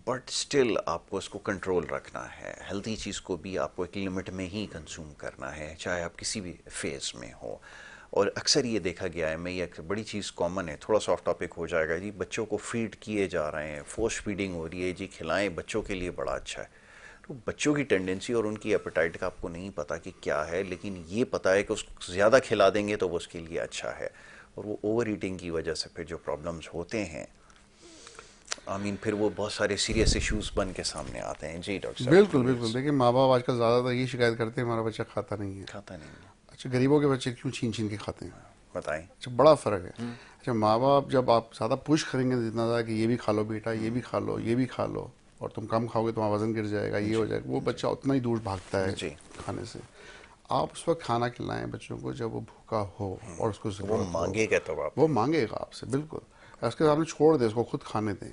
बट स्टिल आपको उसको कंट्रोल रखना है। हेल्थी चीज़ को भी आपको एक लिमिट में ही कंज्यूम करना है, चाहे आप किसी भी फेज़ में हो। और अक्सर ये देखा गया है, मैं ये एक बड़ी चीज़ कॉमन है, थोड़ा सा ऑफ टॉपिक हो जाएगा जी, बच्चों को फीड किए जा रहे हैं, फोर्स फीडिंग हो रही है जी, खिलाएं बच्चों के लिए बड़ा अच्छा है। तो बच्चों की टेंडेंसी और उनकी एपेटाइट का आपको नहीं पता कि क्या है, लेकिन ये पता है कि उसको ज़्यादा खिला देंगे तो वो उसके लिए अच्छा है। और वो ओवर ईटिंग की वजह से फिर जो प्रॉब्लम्स होते हैं, फिर वो बहुत सारे सीरियस इश्यूज बन के सामने आते हैं। जी डॉक्टर साहब बिल्कुल बिल्कुल, प्लीज। देखिए माँ बाप आजकल ज़्यादातर ये शिकायत करते हैं हमारा बच्चा खाता नहीं है। खाता नहीं है। अच्छा, गरीबों के बच्चे क्यों छीन छीन के खाते हैं? बताएं। अच्छा, बड़ा फ़र्क है। अच्छा, माँ बाप जब आप ज़्यादा पुश करेंगे जितना ज़्यादा कि ये भी खा लो बेटा, ये भी खा लो, ये भी खा लो, और तुम कम खाओगे तुम्हारा वजन गिर जाएगा, ये हो जी जाएगा, वो जी बच्चा उतना ही दूर भागता है जी। खाने से। आप उस वक्त खाना खिलाएं बच्चों को जब वो भूखा हो और उसको वो ज़रूरत हो। मांगेगा तब आप। वो मांगेगा आपसे, बिल्कुल। उसके सामने छोड़ दे, उसको खुद खाने दें।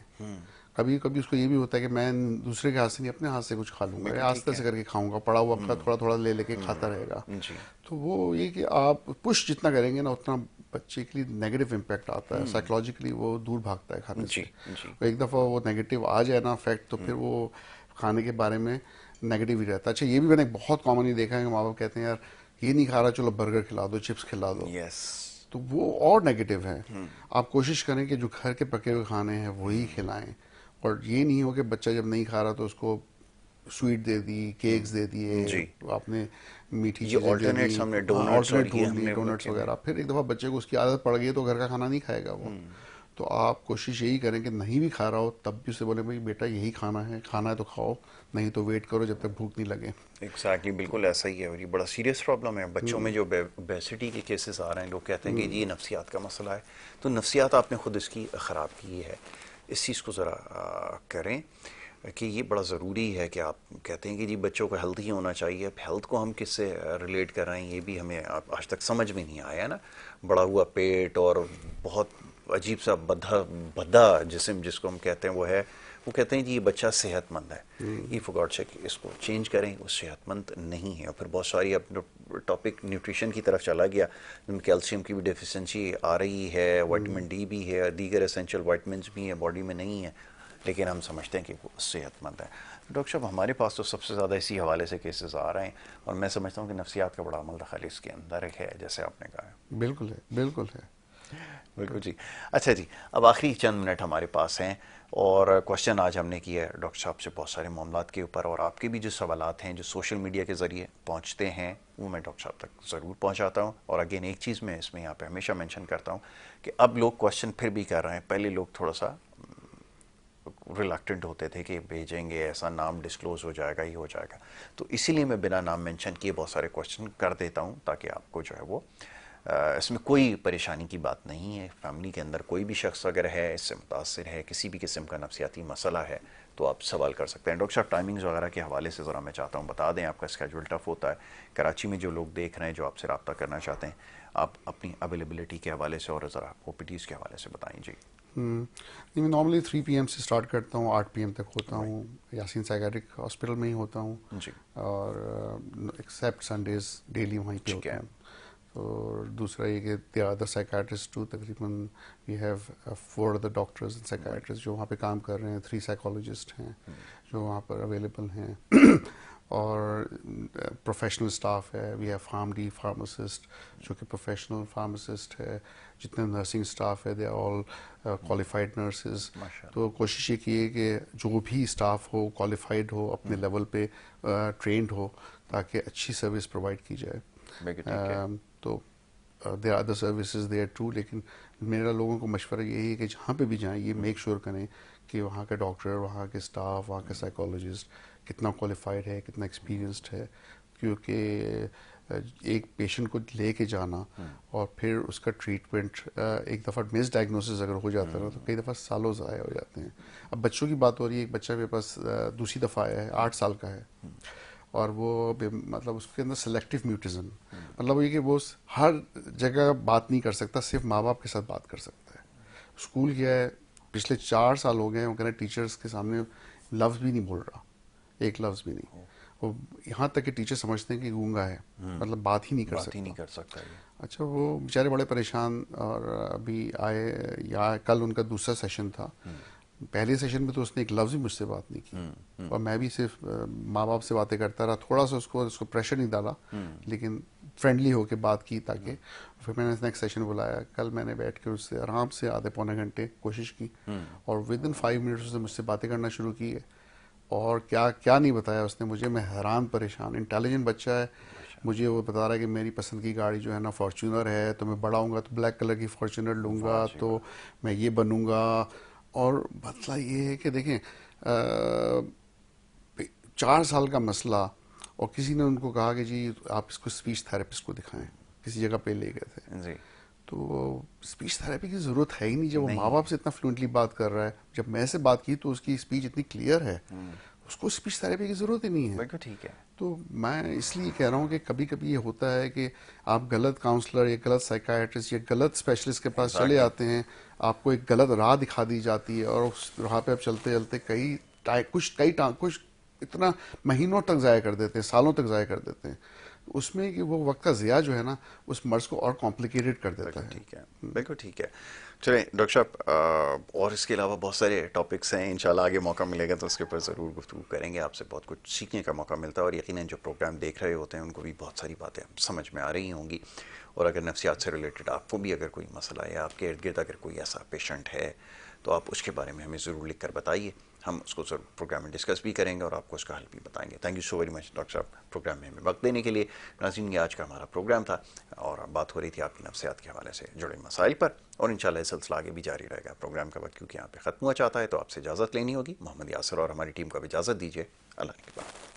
कभी कभी उसको ये भी होता है कि मैं दूसरे के हाथ से नहीं अपने हाथ से कुछ खा लूंगा, या बिल्कुल ठीक आस्ते से है। करके खाऊंगा, पड़ा हुआ अपना थोड़ा थोड़ा ले लेके खाता रहेगा। जी तो वो ये कि आप पुश जितना करेंगे ना उतना बच्चे के लिए नेगेटिव इम्पैक्ट आता है, साइकोलॉजिकली वो दूर भागता है खाने जी से। जी। एक दफ़ा वो नेगेटिव आ जाए ना इफेक्ट, तो फिर वो खाने के बारे में नेगेटिव ही रहता है। अच्छा, ये भी मैंने बहुत कॉमनली देखा है कि माँ बाप कहते हैं यार ये नहीं खा रहा, चलो बर्गर खिला दो, चिप्स खिला दो, यस। तो वो और नेगेटिव है। आप कोशिश करें कि जो घर के पके हुए खाने हैं वही खिलाएं, और ये नहीं हो कि बच्चा जब नहीं खा रहा तो उसको स्वीट दे दी, केक्स दे दिए, जी। आपने मीठी ये चीज़ें दे दी, ऑल्टरनेट्स हमने हाँ डोनट्स और ऑल्टरनेट ये ढूंढ ली, हमने वो डोनट्स के लिए। वगैरह, फिर एक दफ़ा बच्चे को उसकी आदत पड़ गई है तो घर का खाना नहीं खाएगा वो। तो आप कोशिश यही करें कि नहीं भी खा रहा हो तब भी उसे बोले भाई बेटा यही खाना है तो खाओ, नहीं तो वेट करो जब तक भूख नहीं लगे। एग्जैक्टली बिल्कुल ऐसा ही है, और ये बड़ा सीरियस प्रॉब्लम है बच्चों में जो ओबेसिटी के केसेस आ रहे हैं। लोग कहते हैं कि जी ये नफ्सियात का मसला है, तो नफ्सियात आपने खुद इसकी ख़राब की है। इस चीज़ को ज़रा करें कि ये बड़ा ज़रूरी है कि आप कहते हैं कि जी बच्चों को हेल्थी होना चाहिए। अब हेल्थ को हम किससे रिलेट कर रहे हैं ये भी हमें आज तक समझ में नहीं आया ना। बड़ा हुआ पेट और बहुत अजीब सा भद्दा भद्दा जिस्म जिसको हम कहते हैं वो है, वो कहते हैं जी ये बच्चा सेहतमंद है। ये फॉर गॉड सेक इसको चेंज करें, वो सेहतमंद नहीं है। और फिर बहुत सारी अब टॉपिक न्यूट्रिशन की तरफ चला गया, जिनमें कैल्शियम की भी डेफिशिएंसी आ रही है, विटामिन डी भी है, दीगर एसेंशियल विटामिन्स भी हैं, बॉडी में नहीं है, लेकिन हम समझते हैं कि वो सेहतमंद है। डॉक्टर साहब हमारे पास तो सबसे ज़्यादा इसी हवाले से केसेस आ रहे हैं, और मैं समझता हूँ कि नफ्सियात का बड़ा अमल दखल इसके अंदर है, जैसे आपने कहा। बिल्कुल है, बिल्कुल है। बिल्कुल जी। अच्छा जी, अब आखिरी चंद मिनट हमारे पास हैं, और क्वेश्चन आज हमने किया है डॉक्टर साहब से बहुत सारे मामलात के ऊपर, और आपके भी जो सवालात हैं जो सोशल मीडिया के ज़रिए पहुंचते हैं वो मैं डॉक्टर साहब तक ज़रूर पहुंचाता हूं। और अगेन एक चीज़ मैं इसमें यहाँ पे हमेशा मेंशन करता हूं कि अब लोग क्वेश्चन फिर भी कर रहे हैं, पहले लोग थोड़ा सा रिलक्टेंट होते थे कि भेजेंगे ऐसा, नाम डिस्क्लोज हो जाएगा, ये हो जाएगा, तो इसीलिए मैं बिना नाम मेंशन किए बहुत सारे क्वेश्चन कर देता हूं, ताकि आपको जो है वो इसमें कोई परेशानी की बात नहीं है। फैमिली के अंदर कोई भी शख्स अगर है, इससे मुतासिर है, किसी भी किस्म का नफसियाती मसला है, तो आप सवाल कर सकते हैं। डॉक्टर साहब टाइमिंग्स वगैरह के हवाले से ज़रा मैं चाहता हूँ बता दें, आपका स्केड्यूल टफ होता है। कराची में जो लोग देख रहे हैं जो आपसे रब्ता करना चाहते हैं, आप अपनी अवेलेबिलिटी के हवाले से और ज़रा OPDs के हवाले से बताएं जी। नहीं, मैं नॉर्मली 3 PM से स्टार्ट करता हूँ, 8 PM तक होता राइट। हूँ, यासीन साइकेट्रिक हॉस्पिटल में ही होता हूँ, जी और एक्सेप्ट संडेज डेली वहीं पे ठीक होता है। हूँ। और दूसरा ये कि they are the psychiatrist two, तकरीबन we have 4 other doctors and psychiatrist जो वहाँ पे काम कर रहे हैं, 3 साइकोलॉजिस्ट हैं जो वहाँ पर अवेलेबल हैं और प्रोफेशनल स्टाफ है, वी हैव फार्मडी फार्मासिस्ट जो कि प्रोफेशनल फार्मासिस्ट है, जितने नर्सिंग स्टाफ है they are all qualified nurses. तो कोशिश ये की है कि जो भी स्टाफ हो क्वालिफाइड हो, अपने लेवल पे ट्रेंड हो, ताकि अच्छी सर्विस प्रोवाइड की जाए। तो there are other services there too, लेकिन मेरा लोगों को मशवरा यही है कि जहाँ पे भी जाएं ये मेक श्योर करें कि वहाँ के डॉक्टर, वहाँ के स्टाफ, वहाँ के साइकोलॉजिस्ट कितना क्वालिफाइड है, कितना एक्सपीरियंस्ड है, क्योंकि एक पेशेंट को लेके जाना और फिर उसका ट्रीटमेंट एक दफ़ा मिस डायग्नोसिस अगर हो जाता है ना तो कई दफ़ा सालों ज़ाया हो जाते हैं। अब बच्चों की बात हो रही है, एक बच्चा मेरे पास दूसरी दफ़ा आया है, 8 साल का है और वो मतलब उसके अंदर सेलेक्टिव म्यूटिज्म, मतलब ये कि वो हर जगह बात नहीं कर सकता, सिर्फ माँ बाप के साथ बात कर सकता है। स्कूल गया है, पिछले 4 साल हो गए, वो कह रहे टीचर्स के सामने लफ्ज़ भी नहीं बोल रहा, एक लफ्ज़ भी नहीं। वो यहाँ तक कि टीचर समझते हैं कि गूंगा है, मतलब बात ही नहीं कर सकता। अच्छा, वो बेचारे बड़े परेशान, और अभी आए या कल उनका दूसरा सेशन था। पहले सेशन में तो उसने एक लफ्ज़ भी मुझसे बात नहीं की और मैं भी सिर्फ माँ बाप से बातें करता रहा, थोड़ा सा उसको प्रेशर नहीं डाला, लेकिन फ्रेंडली होके बात की, ताकि फिर मैंने नेक्स्ट सेशन बुलाया। कल मैंने बैठ के उससे आराम से आधे पौने घंटे कोशिश की और विद इन 5 मिनट्स उसने मुझसे बातें करना शुरू की है। और क्या क्या नहीं बताया उसने मुझे, मैं हैरान परेशान। इंटेलिजेंट बच्चा है, मुझे वो बता रहा है कि मेरी पसंद की गाड़ी जो है ना फॉर्च्यूनर है, तो मैं बड़ा होऊंगा तो ब्लैक कलर की फॉर्च्यूनर लूँगा, तो मैं ये बनूंगा। और मसला ये है कि देखें 4 साल का मसला, और किसी ने उनको कहा कि जी आप इसको स्पीच थेरेपिस्ट को दिखाएं, किसी जगह पे ले गए थे जी। तो स्पीच थेरेपी की ज़रूरत है ही नहीं जब वो माँ बाप से इतना फ्लुएंटली बात कर रहा है। जब मैं से बात की तो उसकी स्पीच इतनी क्लियर है, उसको स्पीच थेरेपी की ज़रूरत ही नहीं है। बिल्कुल ठीक है। तो मैं इसलिए कह रहा हूँ कि कभी कभी ये होता है कि आप गलत काउंसलर या गलत साइकाइट्रिस्ट या गलत स्पेशलिस्ट के पास चले आते हैं, आपको एक गलत राह दिखा दी जाती है और उस राह पे आप चलते चलते कुछ इतना महीनों तक ज़ाया कर देते हैं, सालों तक ज़ाया कर देते हैं, उसमें कि वो वक्त का ज़िया जो है ना उस मर्ज को और कॉम्प्लिकेटेड कर देता है। ठीक है, बिल्कुल ठीक है। चलें डॉक्टर साहब, और इसके अलावा बहुत सारे टॉपिक्स हैं, इंशाल्लाह आगे मौका मिलेगा तो उसके ऊपर ज़रूर गुफ्तगू करेंगे। आपसे बहुत कुछ सीखने का मौका मिलता है और यकीनन जो प्रोग्राम देख रहे होते हैं उनको भी बहुत सारी बातें समझ में आ रही होंगी। और अगर नफ्सियात से रिलेटेड आपको भी अगर कोई मसला है, आपके इर्द गिर्द अगर कोई ऐसा पेशेंट है, तो आप उसके बारे में हमें ज़रूर लिख कर बताइए, हम उसको ज़रूर प्रोग्राम में डिस्कस भी करेंगे और आपको उसका हल भी बताएंगे। Thank you so very much doctor साहब, प्रोग्राम में हमें वक्त देने के लिए। नाज़रीन, ये आज का हमारा प्रोग्राम था और बात हो रही थी आपकी नफ्सियात के हवाले से जुड़े मसाइल पर, और इंशाल्लाह ये सिलसिला आगे भी जारी रहेगा। प्रोग्राम का वक्त क्योंकि यहाँ पे ख़त्म हुआ चाहता है तो आपसे इजाज़त लेनी होगी। मोहम्मद यासर और हमारी टीम को भी इजाज़त दीजिए। अल्लाह के बाद।